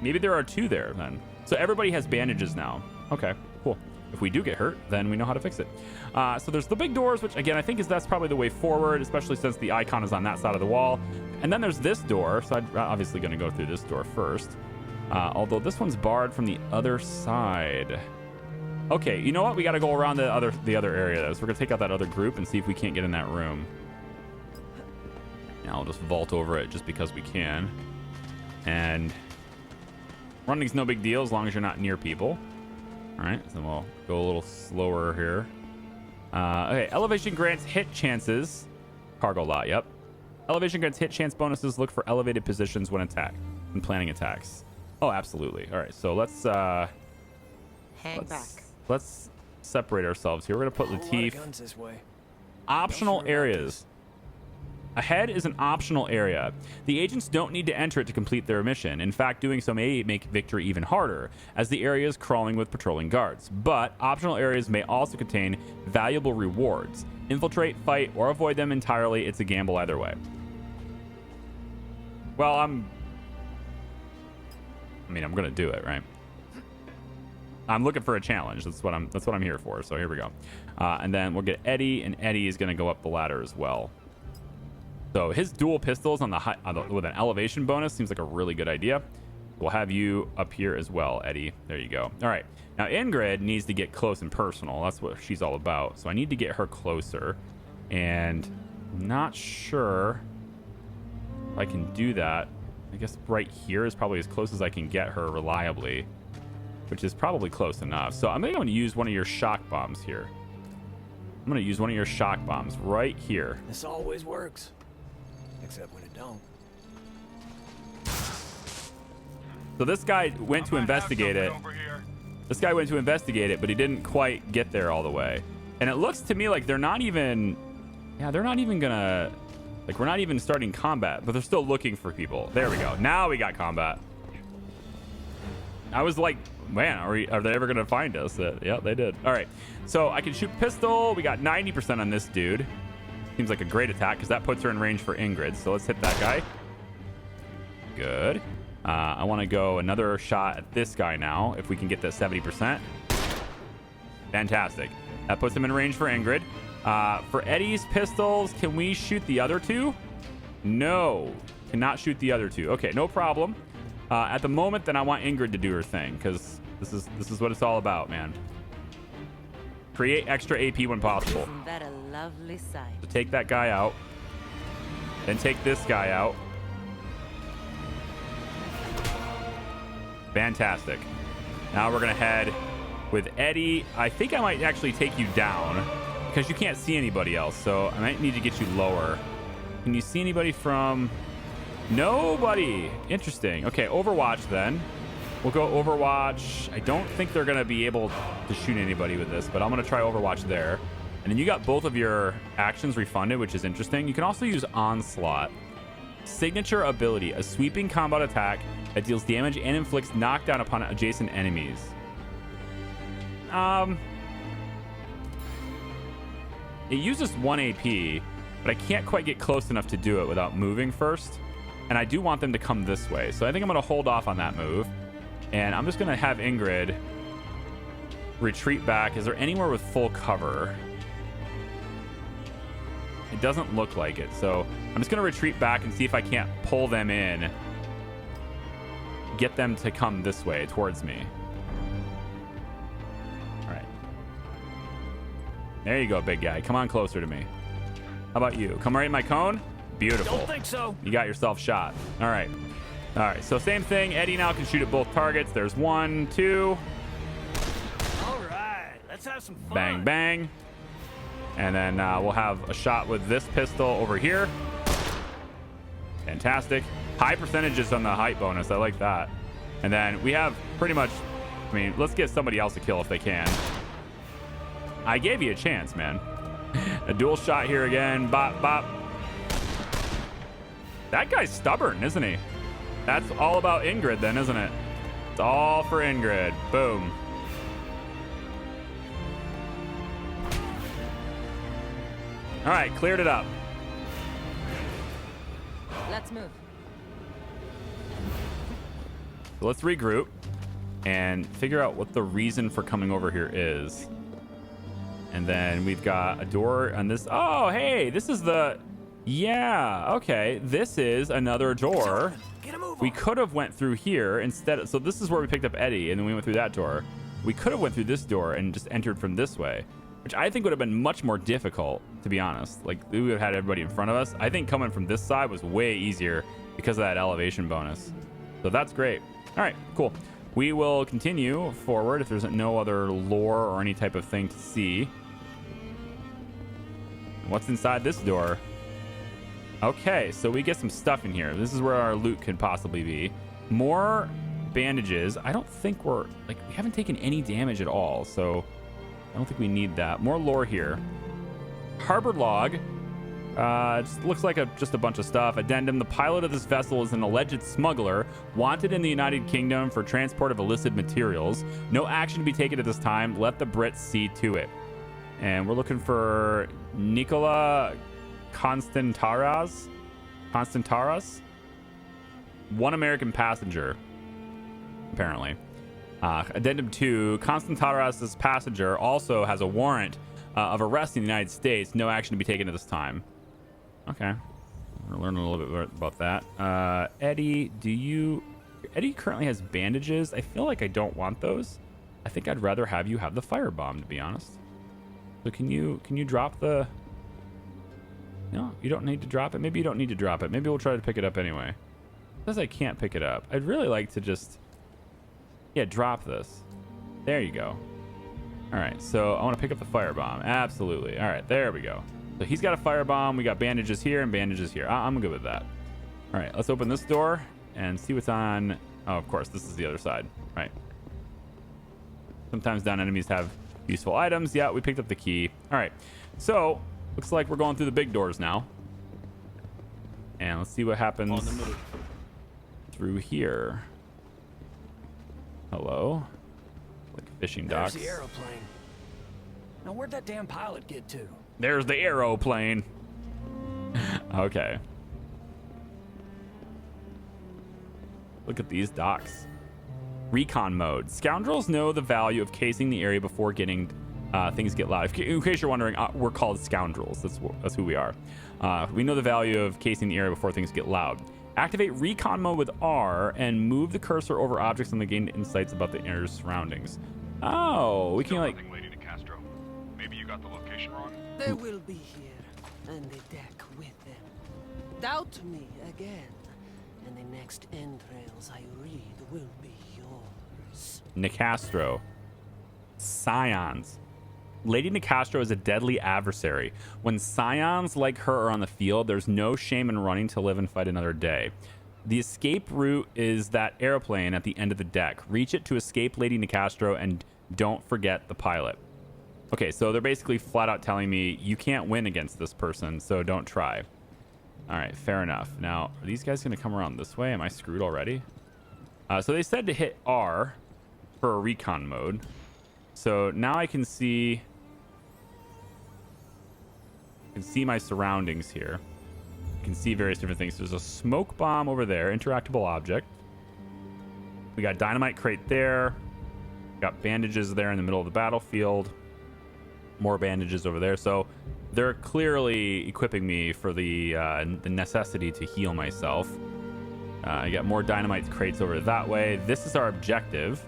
Maybe there are 2 there then. So everybody has bandages now. Okay, cool. If we do get hurt, then we know how to fix it. So there's the big doors, which again, I think that's probably the way forward, especially since the icon is on that side of the wall. And then there's this door. So I'm obviously going to go through this door first. Although this one's barred from the other side. Okay, you know what? We got to go around the other area though. So we're going to take out that other group and see if we can't get in that room. Now I'll just vault over it just because we can. And running's no big deal as long as you're not near people. All right, so we'll go a little slower here. Okay, elevation grants hit chances. Cargo lot, yep. Elevation grants hit chance bonuses. Look for elevated positions when planning attacks. Oh, absolutely. All right, so let's Hang back. let's separate ourselves here. We're gonna put Latif. Guns this way. Optional areas. Ahead is an optional area. The agents don't need to enter it to complete their mission. In fact, doing so may make victory even harder, as the area is crawling with patrolling guards. But optional areas may also contain valuable rewards. Infiltrate, fight, or avoid them entirely. It's a gamble either way. Well, I'm gonna do it, right? I'm looking for a challenge. That's what I'm here for. So here we go. And then we'll get Eddie, and Eddie is gonna go up the ladder as well. So his dual pistols on with an elevation bonus seems like a really good idea. We'll have you up here as well, Eddie. There you go. All right. Now Ingrid needs to get close and personal. That's what she's all about. So I need to get her closer. And I'm not sure if I can do that. I guess right here is probably as close as I can get her reliably, which is probably close enough. So I'm going to use one of your shock bombs here. I'm going to use one of your shock bombs right here. This always works. Except when it don't. So this guy went to investigate it. This guy went to investigate it, but he didn't quite get there all the way. And it looks to me like they're not even gonna, like, we're not even starting combat, but they're still looking for people. There we go. Now we got combat. I was like, man, are they ever gonna find us? Yeah, they did. All right. So I can shoot pistol. We got 90% on this dude. Seems like a great attack because that puts her in range for Ingrid. So let's hit that guy. Good. I want to go another shot at this guy now, if we can get that 70%. Fantastic. That puts him in range for Ingrid. For Eddie's pistols, can we shoot the other 2? No. Cannot shoot the other 2. Okay, no problem. At the moment, then I want Ingrid to do her thing, because this is what it's all about, man. Create extra AP when possible. Isn't that a lovely sight? So take that guy out. Then take this guy out. Fantastic. Now we're going to head with Eddie. I think I might actually take you down because you can't see anybody else. So I might need to get you lower. Can you see anybody from... Nobody. Interesting. Okay, Overwatch then. We'll go Overwatch. I don't think they're going to be able to shoot anybody with this, but I'm going to try Overwatch there. And then you got both of your actions refunded, which is interesting. You can also use Onslaught. Signature ability, a sweeping combat attack that deals damage and inflicts knockdown upon adjacent enemies. It uses 1 AP, but I can't quite get close enough to do it without moving first. And I do want them to come this way. So I think I'm going to hold off on that move. And I'm just going to have Ingrid retreat back. Is there anywhere with full cover? It doesn't look like it. So I'm just going to retreat back and see if I can't pull them in. Get them to come this way towards me. All right. There you go, big guy. Come on closer to me. How about you? Come right in my cone. Beautiful. Don't think so. You got yourself shot. All right. All right. So same thing. Eddie now can shoot at both targets. There's 1, 2. All right. Let's have some fun. Bang, bang. And then we'll have a shot with this pistol over here. Fantastic. High percentages on the height bonus. I like that. And then we have pretty much, I mean, let's get somebody else a kill if they can. I gave you a chance, man. A dual shot here again. Bop, bop. That guy's stubborn, isn't he? That's all about Ingrid then, isn't it? It's all for Ingrid. Boom. All right, cleared it up. Let's move. So let's regroup and figure out what the reason for coming over here is. And then we've got a door on this. Oh, hey, this is the... Yeah, okay. This is another door. We could have went through here instead. So this is where we picked up Eddie, and then we went through that door. We could have went through this door and just entered from this way, which I think would have been much more difficult, to be honest. Like, we would have had everybody in front of us. I think coming from this side was way easier because of that elevation bonus. So that's great. All right, cool. We will continue forward if there's no other lore or any type of thing to see. What's inside this door? Okay, so we get some stuff in here. This is where our loot could possibly be. More bandages. I don't think we haven't taken any damage at all, so I don't think we need that. More lore here. Harbor log. Just looks like just a bunch of stuff. Addendum: the pilot of this vessel is an alleged smuggler wanted in the United Kingdom for transport of illicit materials. No action to be taken at this time. Let the Brits see to it. And we're looking for Nicola Constantaras. One American passenger, apparently. Addendum 2, Constantaras' passenger also has a warrant of arrest in the United States. No action to be taken at this time. Okay. We're learning a little bit about that. Eddie, Eddie currently has bandages. I feel like I don't want those. I think I'd rather have you have the firebomb, to be honest. So can you drop the... No, you don't need to drop it. Maybe you don't need to drop it. Maybe we'll try to pick it up anyway. It says I can't pick it up. I'd really like to just... Yeah, drop this. There you go. All right, so I want to pick up the firebomb. Absolutely. All right, there we go. So he's got a firebomb. We got bandages here and bandages here. I'm good with that. All right, let's open this door and see what's on... Oh, of course, this is the other side. Right. Sometimes down enemies have useful items. Yeah, we picked up the key. All right, so looks like we're going through the big doors now. And let's see what happens through here. Hello. Like fishing docks. There's the aeroplane. Now where'd that damn pilot get to? There's the aeroplane. Okay. Look at these docks. Recon mode. Scoundrels know the value of casing the area before getting things get loud. In case you're wondering, we're called Scoundrels. That's who we are. We know the value of casing the area before things get loud. Activate recon mode with R and move the cursor over objects and gain insights about the inner surroundings. Oh, we can like... Lady Castro. Maybe you got the location wrong? They will be here, and the deck with them. Doubt me again, and the next entrails I read will be yours. Nicastro. Scions. Lady Nicastro is a deadly adversary. When scions like her are on the field, there's no shame in running to live and fight another day. The escape route is that airplane at the end of the deck. Reach it to escape Lady Nicastro and don't forget the pilot. Okay, so they're basically flat out telling me you can't win against this person, so don't try. All right, fair enough. Now, are these guys going to come around this way? Am I screwed already? So they said to hit R for a recon mode. So now I can see my surroundings here. You can see various different things. There's a smoke bomb over there, interactable object. We got dynamite crate there. Got bandages there in the middle of the battlefield. More bandages over there. So they're clearly equipping me for the necessity to heal myself. I got more dynamite crates over that way. This is our objective.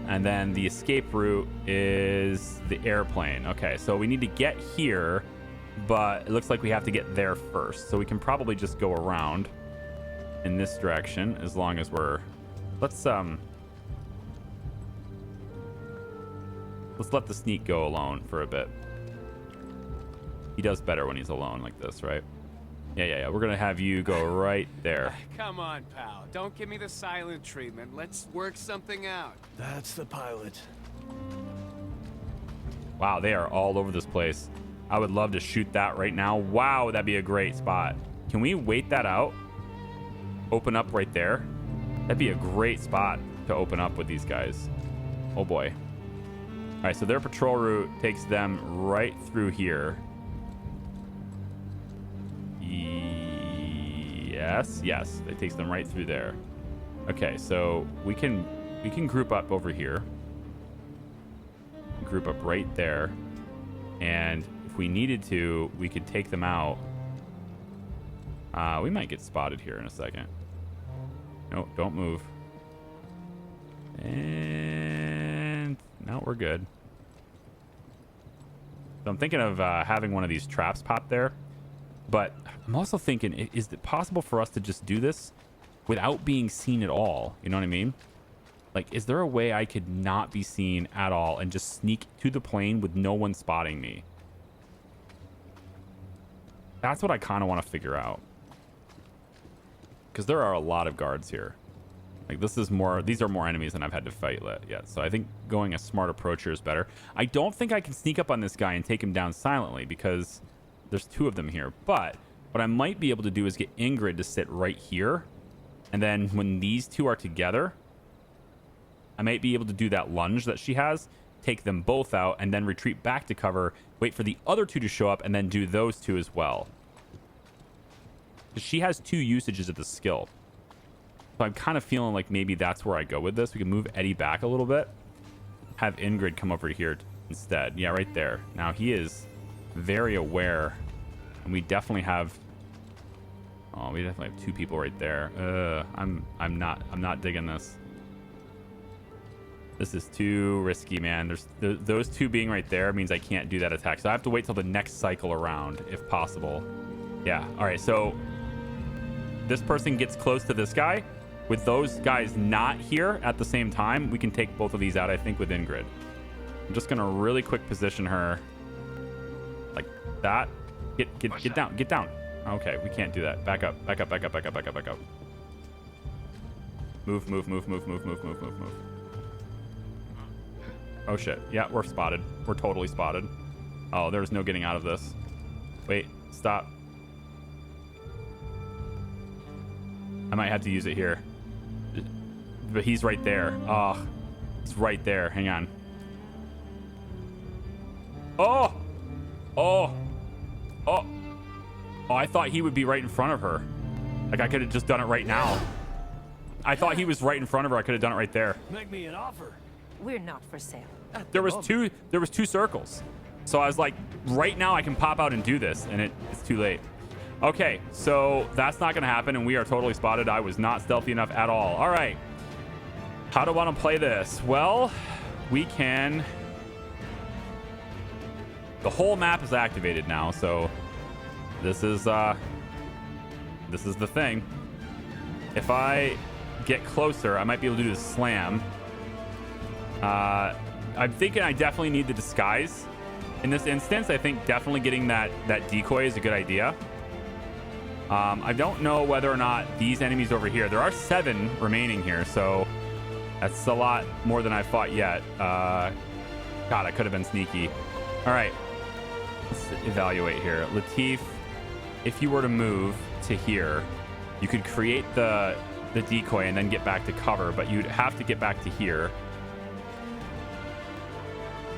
And then the escape route is the airplane. Okay, so we need to get here, but it looks like we have to get there first. So we can probably just go around in this direction as long as we're... Let's let the sneak go alone for a bit. He does better when he's alone like this, right? Yeah. We're going to have you go right there. Come on, pal. Don't give me the silent treatment. Let's work something out. That's the pilot. Wow, they are all over this place. I would love to shoot that right now. Wow, that'd be a great spot. Can we wait that out? Open up right there? That'd be a great spot to open up with these guys. Oh boy. All right, so their patrol route takes them right through here. Yes, yes. It takes them right through there. Okay, so we can group up over here. Group up right there. And if we needed to, we could take them out. We might get spotted here in a second. No, don't move. And no, we're good. So I'm thinking of having one of these traps pop there. But I'm also thinking, is it possible for us to just do this without being seen at all? You know what I mean? Like, is there a way I could not be seen at all and just sneak to the plane with no one spotting me? That's what I kind of want to figure out. Because there are a lot of guards here. Like, these are more enemies than I've had to fight yet. So I think going a smart approach here is better. I don't think I can sneak up on this guy and take him down silently because there's two of them here. But what I might be able to do is get Ingrid to sit right here. And then when these two are together, I might be able to do that lunge that she has, take them both out, and then retreat back to cover, wait for the other two to show up, and then do those two as well. Because she has 2 usages of the skill. So I'm kind of feeling like maybe that's where I go with this. We can move Eddie back a little bit. Have Ingrid come over here instead. Yeah, right there. Now he is very aware. And we definitely have... Oh, we definitely have 2 people right there. I'm not digging this. This is too risky, man. Those 2 being right there means I can't do that attack. So I have to wait till the next cycle around, if possible. Yeah. All right. So this person gets close to this guy. With those guys not here at the same time, we can take both of these out, I think, with Ingrid. I'm just going to really quick position her like that. Get down. Get down. Okay, we can't do that. Back up. Back up. Back up. Back up. Back up. Back up. Move. Oh, shit. Yeah, we're spotted. We're totally spotted. Oh, there's no getting out of this. Wait. Stop. I might have to use it here. But he's right there. Oh, he's right there. Hang on. Oh! Oh! Oh! Oh, I thought he would be right in front of her. Like, I could have just done it right now. I thought he was right in front of her. I could have done it right there. Make me an offer. We're not for sale. There was two circles. So I was like, right now I can pop out and do this, and it's too late. Okay, so that's not going to happen, and we are totally spotted. I was not stealthy enough at all. All right. How do I want to play this? Well, we can... The whole map is activated now, so this is the thing. If I get closer, I might be able to do the slam. I'm thinking I definitely need the disguise. In this instance, I think definitely getting that decoy is a good idea. I don't know whether or not these enemies over here... There are 7 remaining here, so that's a lot more than I've fought yet. God, I could have been sneaky. All right. Let's evaluate here. Latif, if you were to move to here, you could create the decoy and then get back to cover, but you'd have to get back to here.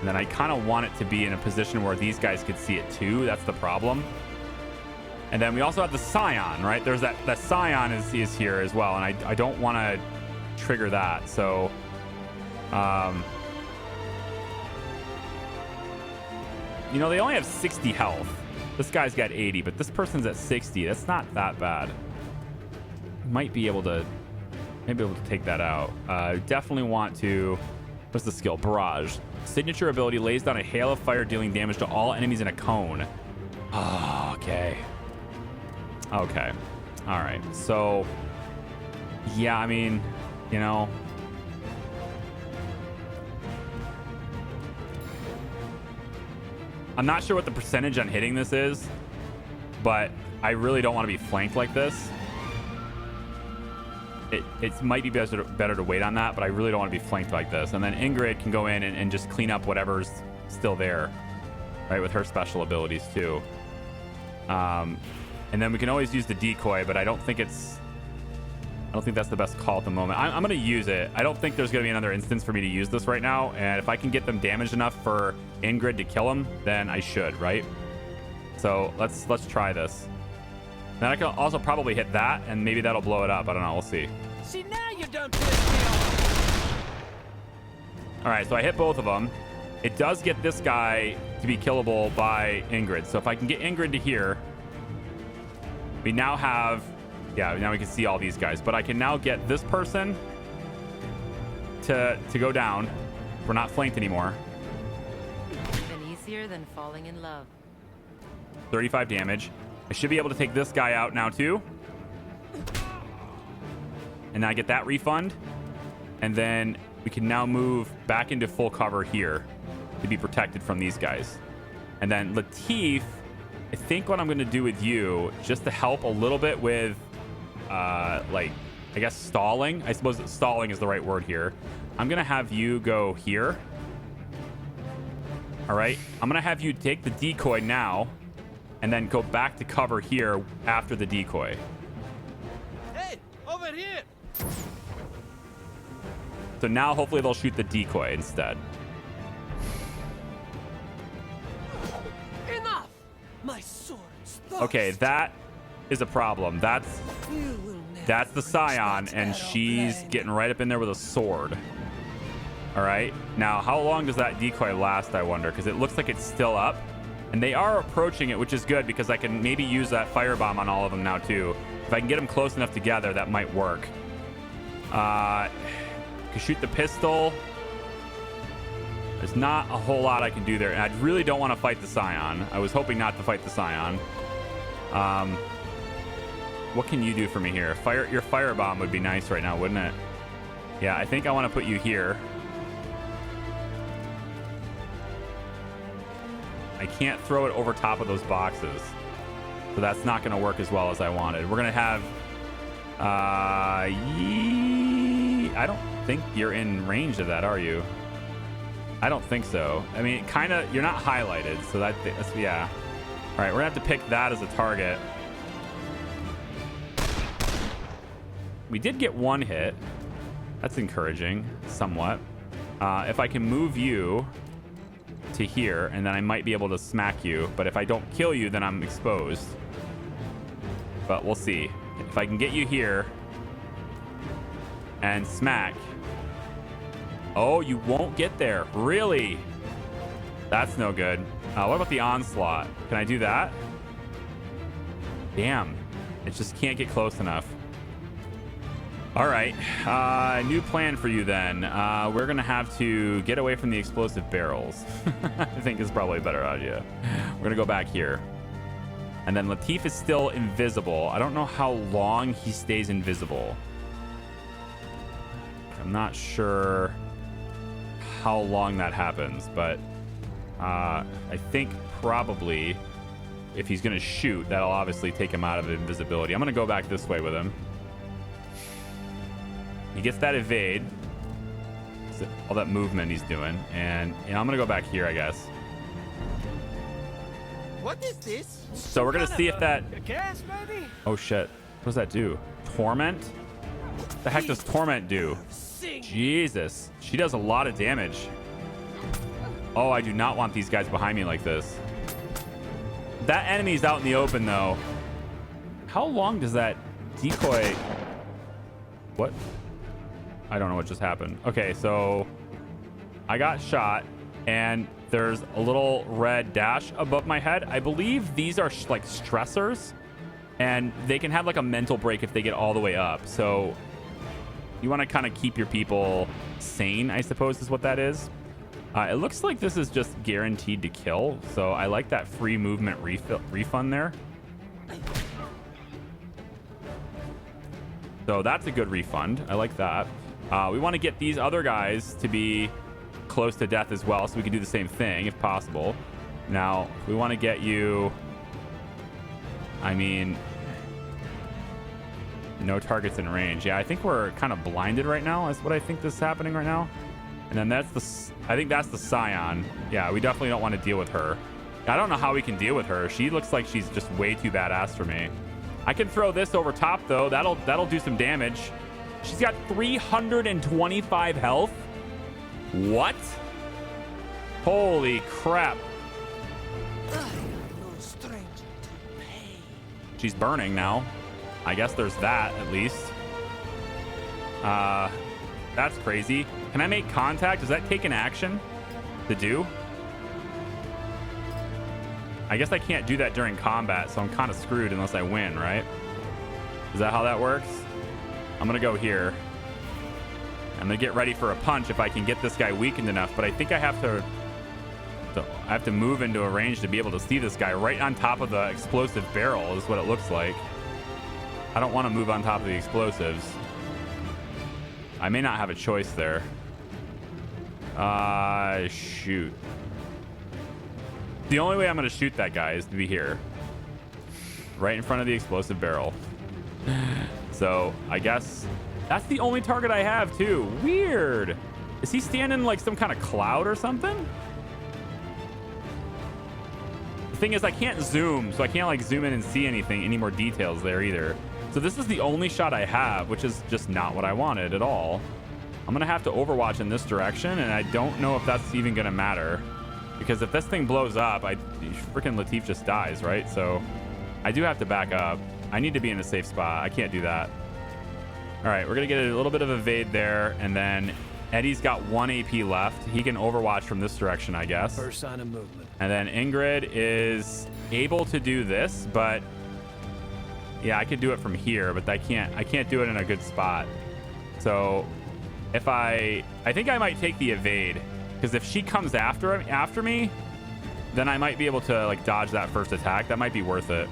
And then I kind of want it to be in a position where these guys could see it too. That's the problem. And then we also have the Scion, right? There's that Scion is here as well, and I don't want to trigger that. So, you know, they only have 60 health. This guy's got 80, but this person's at 60. That's not that bad. Might be able to take that out. Definitely want to. What's the skill? Barrage. Signature ability lays down a hail of fire, dealing damage to all enemies in a cone. Oh, okay. Okay. All right. So, yeah, I mean, you know. I'm not sure what the percentage on hitting this is, but I really don't want to be flanked like this. It might be better to wait on that, but I really don't want to be flanked like this. And then Ingrid can go in and just clean up whatever's still there, right, with her special abilities too. And then we can always use the decoy, but I don't think that's the best call at the moment. I'm going to use it. I don't think there's going to be another instance for me to use this right now. And if I can get them damaged enough for Ingrid to kill him, then I should, right? So let's try this. Then I can also probably hit that, and maybe that'll blow it up. I don't know. We'll see. See, now you done pissed me off. All right, so I hit both of them. It does get this guy to be killable by Ingrid. So if I can get Ingrid to here, we now have... Yeah, now we can see all these guys. But I can now get this person to go down. We're not flanked anymore. Even easier than falling in love. 35 damage. I should be able to take this guy out now too. And I get that refund. And then we can now move back into full cover here to be protected from these guys. And then Latif, I think what I'm going to do with you, just to help a little bit with, like, I guess stalling. I suppose stalling is the right word here. I'm going to have you go here. All right. I'm going to have you take the decoy now and then go back to cover here after the decoy. Hey, over here! So now hopefully they'll shoot the decoy instead. Enough! My sword's thirst. Okay, that is a problem. That's You will never the reach Scion, that and arrow she's blade. getting right up in there with a sword. All right. Now, how long does that decoy last, I wonder? Because it looks like it's still up. And they are approaching it, which is good because I can maybe use that firebomb on all of them now, too. If I can get them close enough together, that might work. Can shoot the pistol. There's not a whole lot I can do there. And I really don't want to fight the Scion. I was hoping not to fight the Scion. What can you do for me here? Your firebomb would be nice right now, wouldn't it? Yeah, I think I want to put you here. I can't throw it over top of those boxes. So that's not going to work as well as I wanted. We're going to have... I don't think you're in range of that, are you? I don't think so. I mean, kind of... You're not highlighted, so that's... Yeah. All right, we're going to have to pick that as a target. We did get one hit. That's encouraging, somewhat. If I can move you to here, and then I might be able to smack you. But if I don't kill you, then I'm exposed. But we'll see. If I can get you here and smack. Oh, you won't get there. Really? That's no good. What about the onslaught? Can I do that? Damn. It just can't get close enough. All right. New plan for you then. We're going to have to get away from the explosive barrels. I think is probably a better idea. We're going to go back here. And then Latif is still invisible. I don't know how long he stays invisible. I'm not sure how long that happens, but I think probably if he's going to shoot, that'll obviously take him out of invisibility. I'm going to go back this way with him. He gets that evade, all that movement he's doing, and I'm gonna go back here, I guess. What is this? So we're gonna see if that. Gas, baby? Oh shit! What does that do? Torment? What the heck does torment do? Jesus, she does a lot of damage. Oh, I do not want these guys behind me like this. That enemy's out in the open though. How long does that decoy? What? I don't know what just happened. Okay, so I got shot and there's a little red dash above my head. I believe these are like stressors and they can have like a mental break if they get all the way up. So you want to kind of keep your people sane, I suppose is what that is. It looks like this is just guaranteed to kill. So I like that free movement refund there. So that's a good refund. I like that. We want to get these other guys to be close to death as well, so we can do the same thing if possible. Now, we want to get you... I mean... No targets in range. Yeah, I think we're kind of blinded right now. That's what I think is happening right now. And then that's the... I think that's the Scion. Yeah, we definitely don't want to deal with her. I don't know how we can deal with her. She looks like she's just way too badass for me. I can throw this over top, though. That'll do some damage. She's got 325 health. What? Holy crap. I am no stranger to pain. she's burning now. I guess there's that at least. That's crazy. Can I make contact? Does that take an action to do? I guess I can't do that during combat, so I'm kind of screwed unless I win, right? Is that how that works? I'm gonna go here. I'm gonna get ready for a punch if I can get this guy weakened enough, but I think I have to move into a range to be able to see this guy right on top of the explosive barrel is what it looks like. I don't want to move on top of the explosives. I may not have a choice there. Shoot. The only way I'm going to shoot that guy is to be here. Right in front of the explosive barrel. So, I guess that's the only target I have, too. Weird. Is he standing like some kind of cloud or something? The thing is, I can't zoom, so I can't like zoom in and see anything, any more details there either. So this is the only shot I have, which is just not what I wanted at all. I'm going to have to overwatch in this direction, and I don't know if that's even going to matter. Because if this thing blows up, freaking Latif just dies, right? So I do have to back up. I need to be in a safe spot. I can't do that. All right, we're going to get a little bit of evade there, and then Eddie's got 1 AP left. He can overwatch from this direction, I guess. First sign of movement. And then Ingrid is able to do this, but yeah, I could do it from here, but I can't do it in a good spot. So if I think I might take the evade, because if she comes after me, then I might be able to like dodge that first attack. That might be worth it.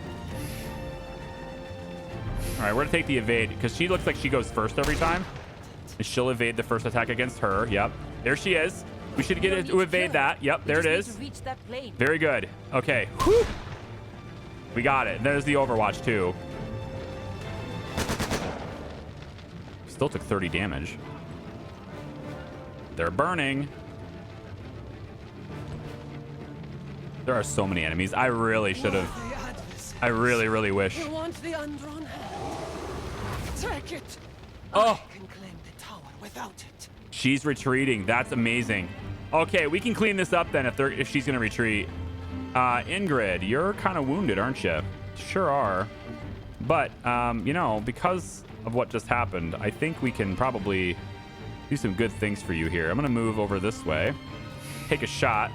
All right, we're gonna take the evade because she looks like she goes first every time, and she'll evade the first attack against her. Yep, there she is. We should get to evade that. Yep, there it is. Very good. Okay. Whew. We got it. There's the overwatch too. Still took 30 damage. They're burning. There are so many enemies. I really should have. I really wish. You want the undrawn hand? Take it. Oh. I can claim the tower without it. She's retreating. That's amazing. Okay, we can clean this up then if she's gonna retreat. Ingrid, you're kind of wounded, aren't you? Sure are. But you know, because of what just happened, I think we can probably do some good things for you here. I'm gonna move over this way, take a shot,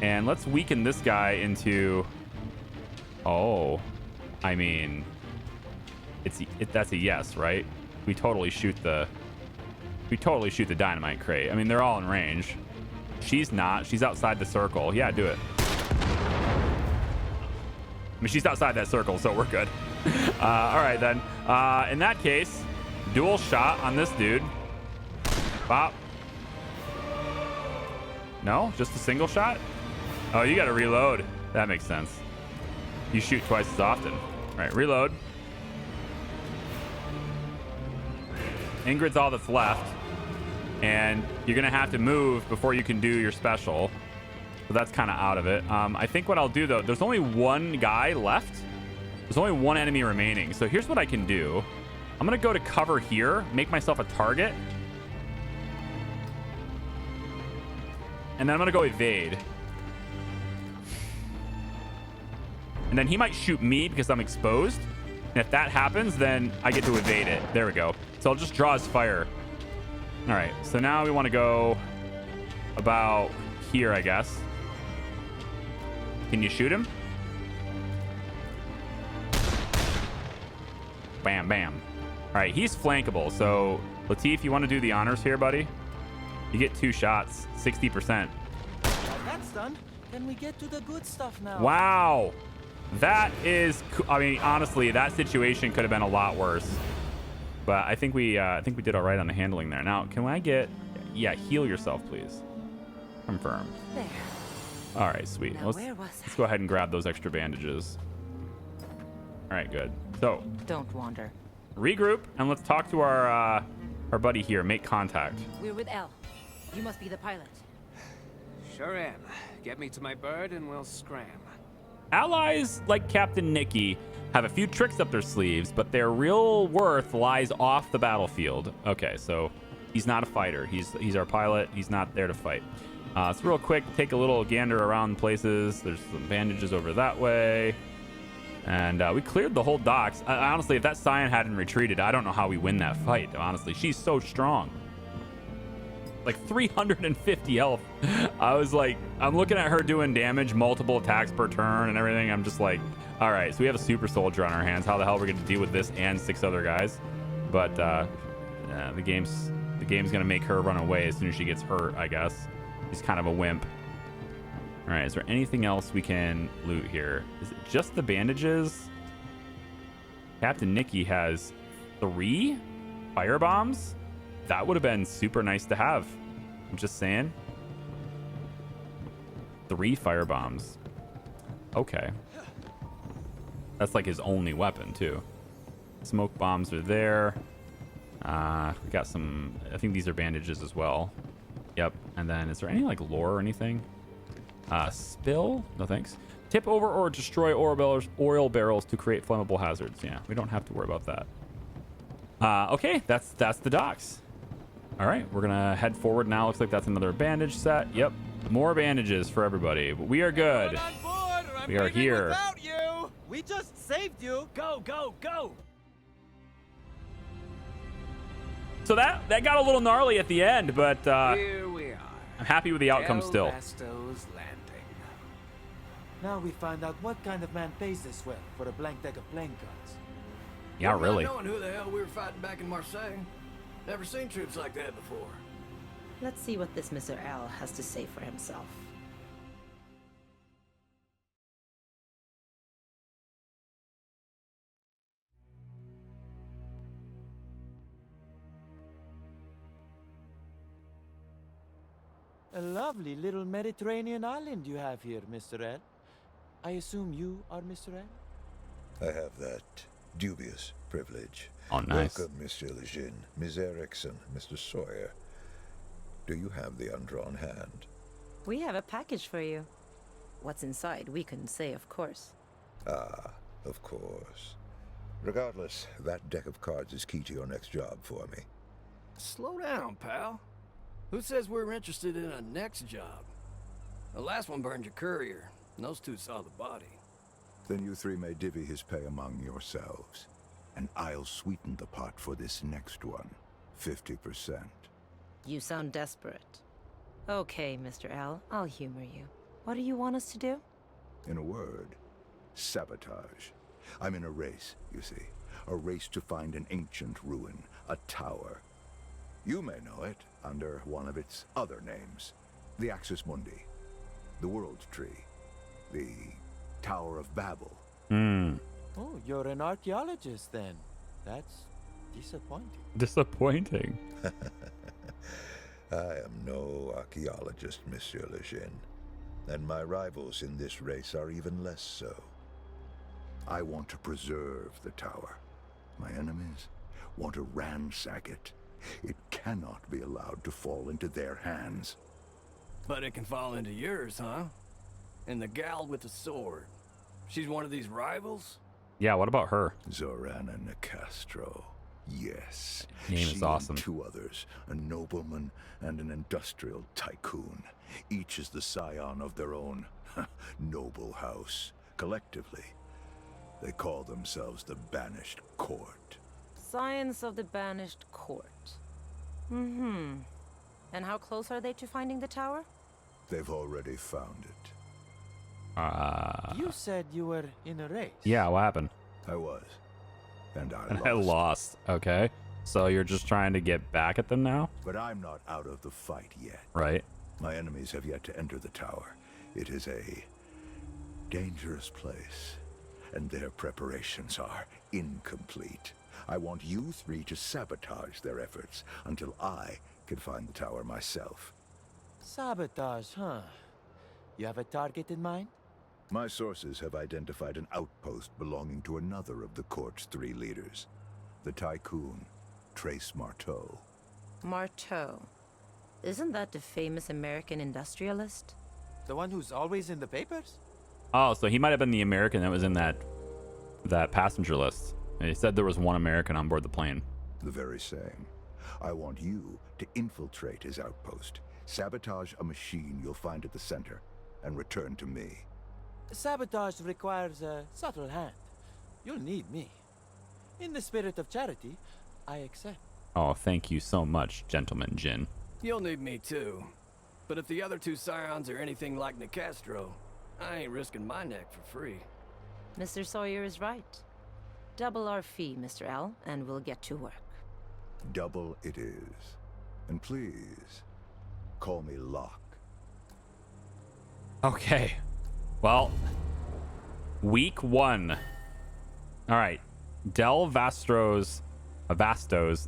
and let's weaken this guy into. Oh, I mean, that's a yes, right? We totally shoot the dynamite crate. I mean, they're all in range. She's not. She's outside the circle. Yeah, do it. I mean, she's outside that circle, so we're good. All right, then. In that case, dual shot on this dude. Bop. No? Just a single shot? Oh, you got to reload. That makes sense. You shoot twice as often. All right, reload. Ingrid's all that's left. And you're going to have to move before you can do your special. So that's kind of out of it. I think what I'll do, though, there's only one guy left. There's only one enemy remaining. So here's what I can do. I'm going to go to cover here, make myself a target. And then I'm going to go evade. And then he might shoot me because I'm exposed. And if that happens, then I get to evade it. There we go. So I'll just draw his fire. All right, so now we want to go about here, I guess. Can you shoot him? Bam, bam. All right, he's flankable. So, Latif, you want to do the honors here, buddy? You get 2 shots, 60%. That's done. Can we get to the good stuff now? Wow. That is, I mean, honestly, that situation could have been a lot worse. But I think we did all right on the handling there. Now, can I get, yeah, heal yourself, please. Confirm. There. All right, sweet. Now, where was Let's go ahead and grab those extra bandages. All right, good. So, Don't wander. regroup and let's talk to our buddy here. Make contact. We're with Elle. You must be the pilot. Sure am. Get me to my bird and we'll scram. Allies like Captain Nicky have a few tricks up their sleeves, but their real worth lies off the battlefield. Okay, so he's not a fighter. He's our pilot. He's not there to fight. So real quick, take a little gander around places. There's some bandages over that way. And we cleared the whole docks. Honestly, if that Scion hadn't retreated, I don't know how we win that fight. Honestly, she's so strong. Like 350 health. I was like, I'm looking at her doing damage, multiple attacks per turn and everything. I'm just like, all right, so we have a super soldier on our hands. How the hell are we going to deal with this and 6 other guys? But the game's going to make her run away as soon as she gets hurt, I guess. She's kind of a wimp. All right, is there anything else we can loot here? Is it just the bandages? Captain Nikki has 3 fire bombs. That would have been super nice to have. I'm just saying. 3 fire bombs. Okay. That's like his only weapon, too. Smoke bombs are there. We got some... I think these are bandages as well. Yep. And then is there any, like, lore or anything? Spill? No, thanks. Tip over or destroy oil barrels to create flammable hazards. Yeah, we don't have to worry about that. Okay, that's the docks. All right, we're gonna head forward now. Looks like that's another bandage set. Yep, more bandages for everybody. But we are good. We are here. Without you. We just saved you. Go, go, go. So that got a little gnarly at the end, but Here we are. I'm happy with the outcome El still. Basto's landing. Now we find out what kind of man pays this well for a blank deck of playing cards. Yeah, really. Not knowing who the hell we were fighting back in Marseille. Never seen troops like that before. Let's see what this Mr. L has to say for himself. A lovely little Mediterranean island you have here, Mr. L. I assume you are Mr. L? I have that dubious privilege. Oh, nice. Welcome, Monsieur Lejeune, Ms. Erickson, Mr. Sawyer. Do you have the undrawn hand? We have a package for you. What's inside, we couldn't say, of course. Ah, of course. Regardless, that deck of cards is key to your next job for me. Slow down, pal. Who says we're interested in a next job? The last one burned your courier, and those 2 saw the body. Then you 3 may divvy his pay among yourselves. And I'll sweeten the pot for this next one. 50%. You sound desperate. Okay, Mr. L, I'll humor you. What do you want us to do? In a word, sabotage. I'm in a race, you see. A race to find an ancient ruin, a tower. You may know it under one of its other names. The Axis Mundi. The World Tree. The Tower of Babel. Oh, you're an archaeologist then. That's disappointing. Disappointing. I am no archaeologist, Monsieur Lejeune. And my rivals in this race are even less so. I want to preserve the tower. My enemies want to ransack it. It cannot be allowed to fall into their hands. But it can fall into yours, huh? And the gal with the sword. She's one of these rivals? Yeah, what about her? Zorana Nicastro. Yes. Name is awesome. And 2 others, a nobleman and an industrial tycoon. Each is the scion of their own noble house. Collectively, they call themselves the Banished Court. Science of the Banished Court. Mm-hmm. And how close are they to finding the tower? They've already found it. You said you were in a race. Yeah, what happened? I was. And I lost. Okay. So you're just trying to get back at them now? But I'm not out of the fight yet. Right. My enemies have yet to enter the tower. It is a dangerous place, and their preparations are incomplete. I want you 3 to sabotage their efforts until I can find the tower myself. Sabotage, huh? You have a target in mind? My sources have identified an outpost belonging to another of the court's 3 leaders, the tycoon, Trace Marteau. Marteau. Isn't that the famous American industrialist? The one who's always in the papers? Oh, so he might have been the American that was in that passenger list. He said there was 1 American on board the plane. The very same. I want you to infiltrate his outpost, sabotage a machine you'll find at the center, and return to me. Sabotage requires a subtle hand. You'll need me. In the spirit of charity, I accept. Oh, thank you so much, Gentleman Jin. You'll need me too. But if the other two Scions are anything like Nicastro, I ain't risking my neck for free. Mr. Sawyer is right. Double our fee, Mr. L, and we'll get to work. Double it is. And please, call me Locke. Okay. Well, week 1. All right. Del Vastro's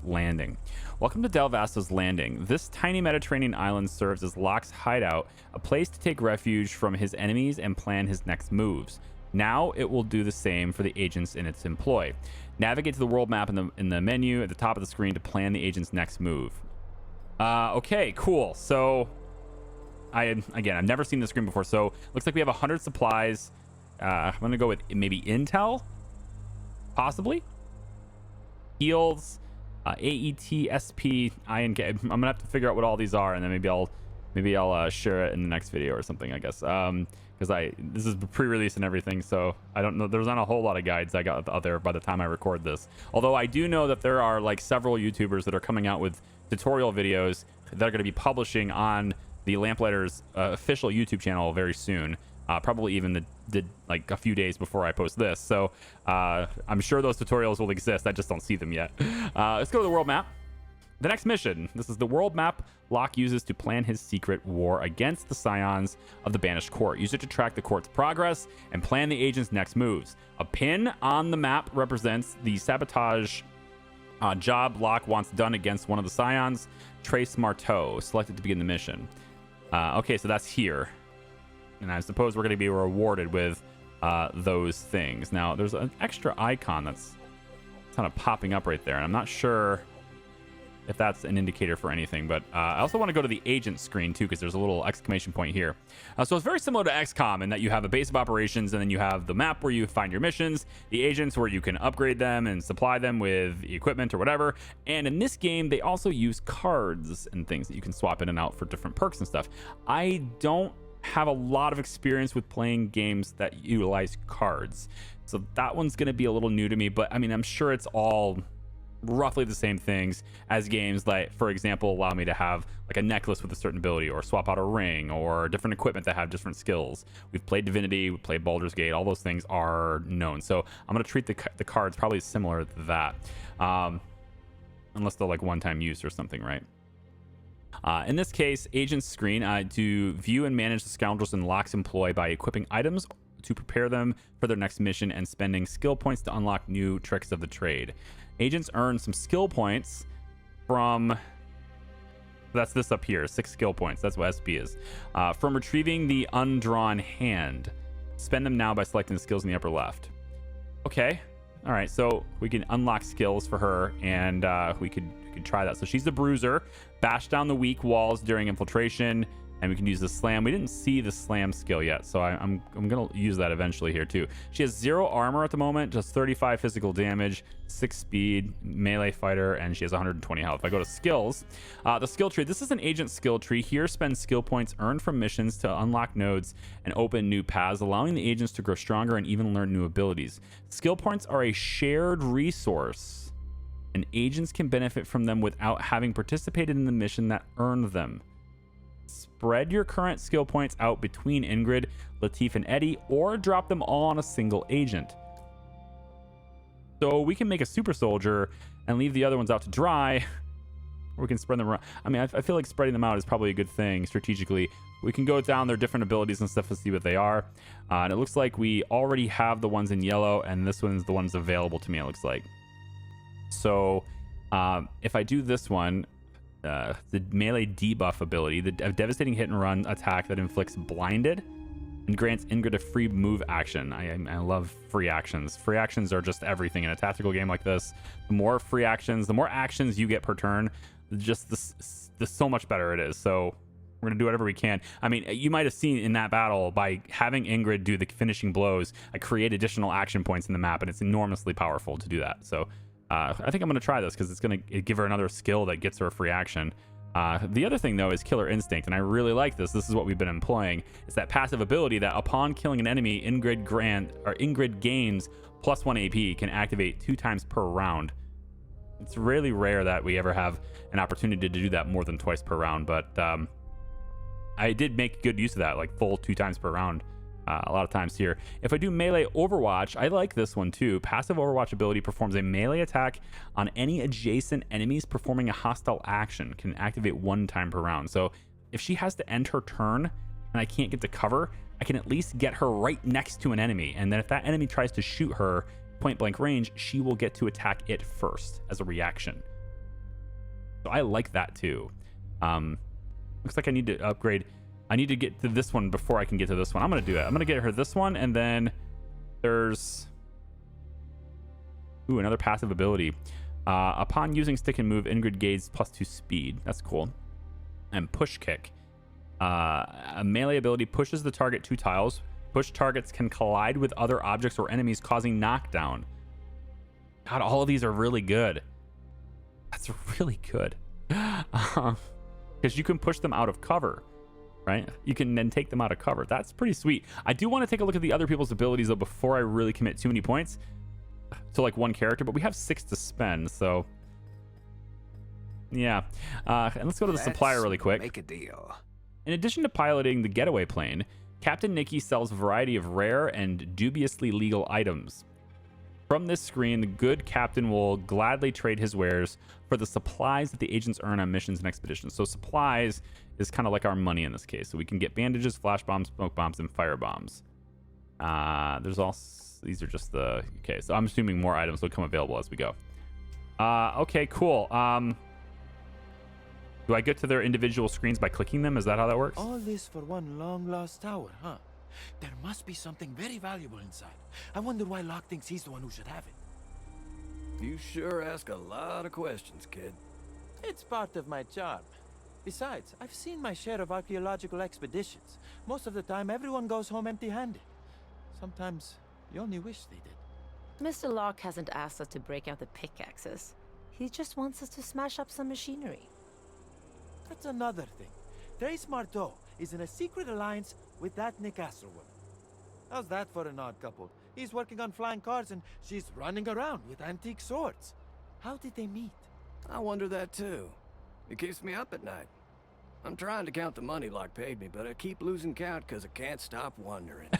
Landing. Welcome to Del Vastro's Landing. This tiny Mediterranean island serves as Locke's hideout, a place to take refuge from his enemies and plan his next moves. Now it will do the same for the agents in its employ. Navigate to the world map in the menu at the top of the screen to plan the agent's next move. Okay, cool. So, I've never seen this screen before. So, looks like we have 100 supplies. I'm going to go with maybe Intel, possibly. Heals, AET, SP, INK. I'm going to have to figure out what all these are, and then maybe I'll share it in the next video or something, I guess. Because this is pre-release and everything, so I don't know. There's not a whole lot of guides I got out there by the time I record this. Although I do know that there are like several YouTubers that are coming out with tutorial videos that are going to be publishing on the Lamplighters official YouTube channel very soon. Probably even did like a few days before I post this. So I'm sure those tutorials will exist. I just don't see them yet. Let's go to the world map. The next mission. This is the world map Locke uses to plan his secret war against the Scions of the Banished Court. Use it to track the court's progress and plan the agent's next moves. A pin on the map represents the sabotage job Locke wants done against one of the Scions. Trace Marteau, selected to begin the mission. Okay, so that's here. And I suppose we're going to be rewarded with those things. Now, there's an extra icon that's kind of popping up right there, and I'm not sure if that's an indicator for anything, but I also want to go to the agent screen too, because there's a little exclamation point here. So it's very similar to XCOM in that you have a base of operations, and then you have the map where you find your missions, the agents where you can upgrade them and supply them with equipment or whatever. And in this game, they also use cards and things that you can swap in and out for different perks and stuff. I don't have a lot of experience with playing games that utilize cards, so that one's going to be a little new to me, but I mean, I'm sure it's all roughly the same things as games like, for example, allow me to have like a necklace with a certain ability, or swap out a ring, or different equipment that have different skills. We've played Divinity, we've played Baldur's Gate, all those things are known, so I'm going to treat the cards probably similar to that, unless they're like one-time use or something, right? In this case, agent's screen, to view and manage the Scoundrels in Locke's employ by equipping items to prepare them for their next mission and spending skill points to unlock new tricks of the trade. Agents earn some skill points from, that's this up here, 6 skill points. That's what SP is. From retrieving the Undrawn Hand. Spend them now by selecting the skills in the upper left. Okay. All right, so we can unlock skills for her, and we could try that. So she's the Bruiser. Bash down the weak walls during infiltration, and we can use the Slam. We didn't see the Slam skill yet, so I'm going to use that eventually here too. She has 0 armor at the moment, just 35 physical damage, 6 speed, melee fighter, and she has 120 health. If I go to skills, the skill tree, this is an agent skill tree. Here, spend skill points earned from missions to unlock nodes and open new paths, allowing the agents to grow stronger and even learn new abilities. Skill points are a shared resource, and agents can benefit from them without having participated in the mission that earned them. Spread your current skill points out between Ingrid, Latif, and Eddie, or drop them all on a single agent. So we can make a super soldier and leave the other ones out to dry, or we can spread them around. I mean, I feel like spreading them out is probably a good thing strategically. We can go down their different abilities and stuff to see what they are. And it looks like we already have the ones in yellow, and this one's the ones available to me, it looks like. So if I do this one, the melee debuff ability, the devastating hit and run attack that inflicts blinded and grants Ingrid a free move action. I love free actions. Free actions are just everything in a tactical game like this. The more free actions, the more actions you get per turn, just this so much better it is. So we're going to do whatever we can. I mean, you might have seen in that battle, by having Ingrid do the finishing blows, I create additional action points in the map, and it's enormously powerful to do that. So I think I'm going to try this because it's going to give her another skill that gets her a free action. The other thing, though, is Killer Instinct, and I really like this. This is what we've been employing. It's that passive ability that upon killing an enemy, Ingrid gains +1 AP, can activate 2 times per round. It's really rare that we ever have an opportunity to do that more than twice per round, but I did make good use of that, like full 2 times per round. A lot of times here. If I do melee Overwatch, I like this one too. Passive Overwatch ability performs a melee attack on any adjacent enemies performing a hostile action. Can activate 1 time per round. So if she has to end her turn and I can't get to cover, I can at least get her right next to an enemy. And then if that enemy tries to shoot her point blank range, she will get to attack it first as a reaction. So I like that too. Looks like I need to upgrade. I need to get to this one before I can get to this one. I'm going to do it. I'm going to get her this one, and then there's... Ooh, another passive ability. Upon using stick and move, Ingrid gains +2 speed. That's cool. And push kick. A melee ability pushes the target 2 tiles. Push targets can collide with other objects or enemies, causing knockdown. God, all of these are really good. That's really good. Because you can push them out of cover. Right? You can then take them out of cover. That's pretty sweet. I do want to take a look at the other people's abilities, though, before I really commit too many points to like one character, but we have 6 to spend, so yeah. And let's go to the supplier really quick. Make a deal. In addition to piloting the getaway plane, Captain Nikki sells a variety of rare and dubiously legal items. From this screen, the good captain will gladly trade his wares for the supplies that the agents earn on missions and expeditions. So supplies is kind of like our money in this case. So we can get bandages, flash bombs, smoke bombs, and fire bombs. There's also, these are just the, okay, so I'm assuming more items will come available as we go. Okay, cool. Do I get to their individual screens by clicking them? Is that how that works? All this for one long-lost tower, huh? There must be something very valuable inside. I wonder why Locke thinks he's the one who should have it. You sure ask a lot of questions, kid. It's part of my charm. Besides, I've seen my share of archaeological expeditions. Most of the time, everyone goes home empty-handed. Sometimes, you only wish they did. Mr. Locke hasn't asked us to break out the pickaxes. He just wants us to smash up some machinery. That's another thing. Trace Marteau is in a secret alliance with that Nick Astor woman. How's that for an odd couple? He's working on flying cars and she's running around with antique swords. How did they meet? I wonder that too. It keeps me up at night. I'm trying to count the money Locke paid me, but I keep losing count because I can't stop wondering.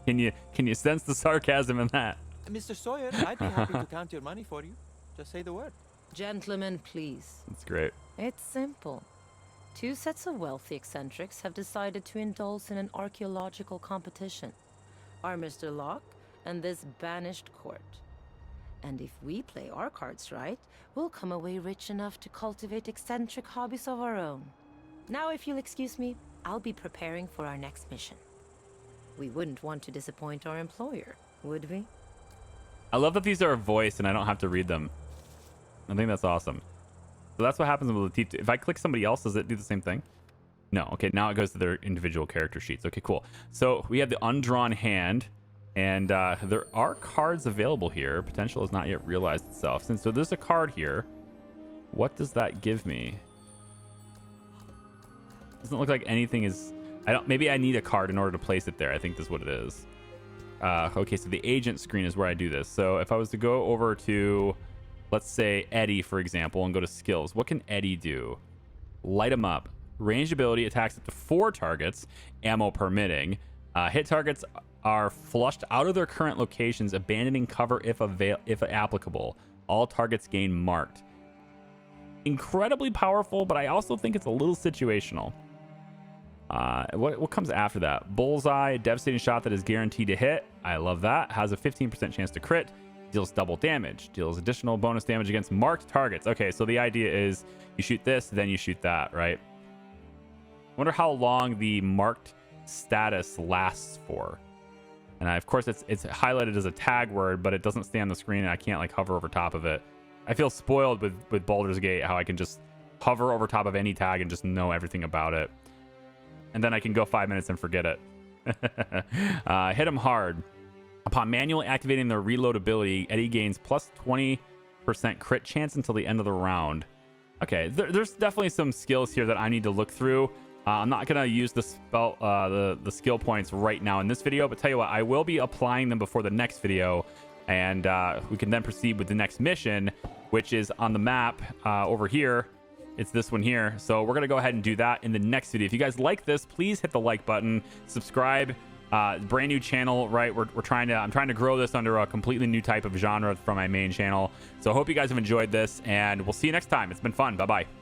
Can you sense the sarcasm in that? Mr. Sawyer, I'd be happy to count your money for you. Just say the word. Gentlemen, please. That's great. It's simple. 2 sets of wealthy eccentrics have decided to indulge in an archaeological competition. Our Mr. Locke and this banished court. And if we play our cards right, we'll come away rich enough to cultivate eccentric hobbies of our own. Now, if you'll excuse me, I'll be preparing for our next mission. We wouldn't want to disappoint our employer, would we? I love that these are a voice and I don't have to read them. I think that's awesome. So that's what happens with Latif. If I click somebody else, does it do the same thing? No. Okay, now it goes to their individual character sheets. Okay, cool. So we have the undrawn hand, and there are cards available here. Potential has not yet realized itself. So there's a card here. What does that give me? Doesn't look like anything is... Maybe I need a card in order to place it there. I think that's what it is. Okay, so the agent screen is where I do this. So if I was to go over to... Let's say Eddie, for example, and go to skills. What can Eddie do? Light him up. Ranged ability attacks up to 4 targets, ammo permitting. Hit targets are flushed out of their current locations, abandoning cover if applicable. All targets gain marked. Incredibly powerful, but I also think it's a little situational. What comes after that? Bullseye, devastating shot that is guaranteed to hit. I love that. Has a 15% chance to crit. Deals double damage. Deals additional bonus damage against marked targets. Okay, so the idea is you shoot this, then you shoot that, right? Wonder how long the marked status lasts for. And of course, it's highlighted as a tag word, but it doesn't stay on the screen, and I can't like hover over top of it. I feel spoiled with Baldur's Gate, how I can just hover over top of any tag and just know everything about it. And then I can go 5 minutes and forget it. Hit him hard. Upon manually activating the reload ability, Eddie gains plus 20% crit chance until the end of the round. Okay, there's definitely some skills here that I need to look through. I'm not gonna use the spell, the skill points right now in this video, but tell you what, I will be applying them before the next video, and we can then proceed with the next mission, which is on the map over here. It's this one here. So we're gonna go ahead and do that in the next video. If you guys like this, please hit the like button, subscribe. Brand new channel, right? I'm trying to grow this under a completely new type of genre from my main channel. So I hope you guys have enjoyed this, and we'll see you next time. It's been fun. Bye bye.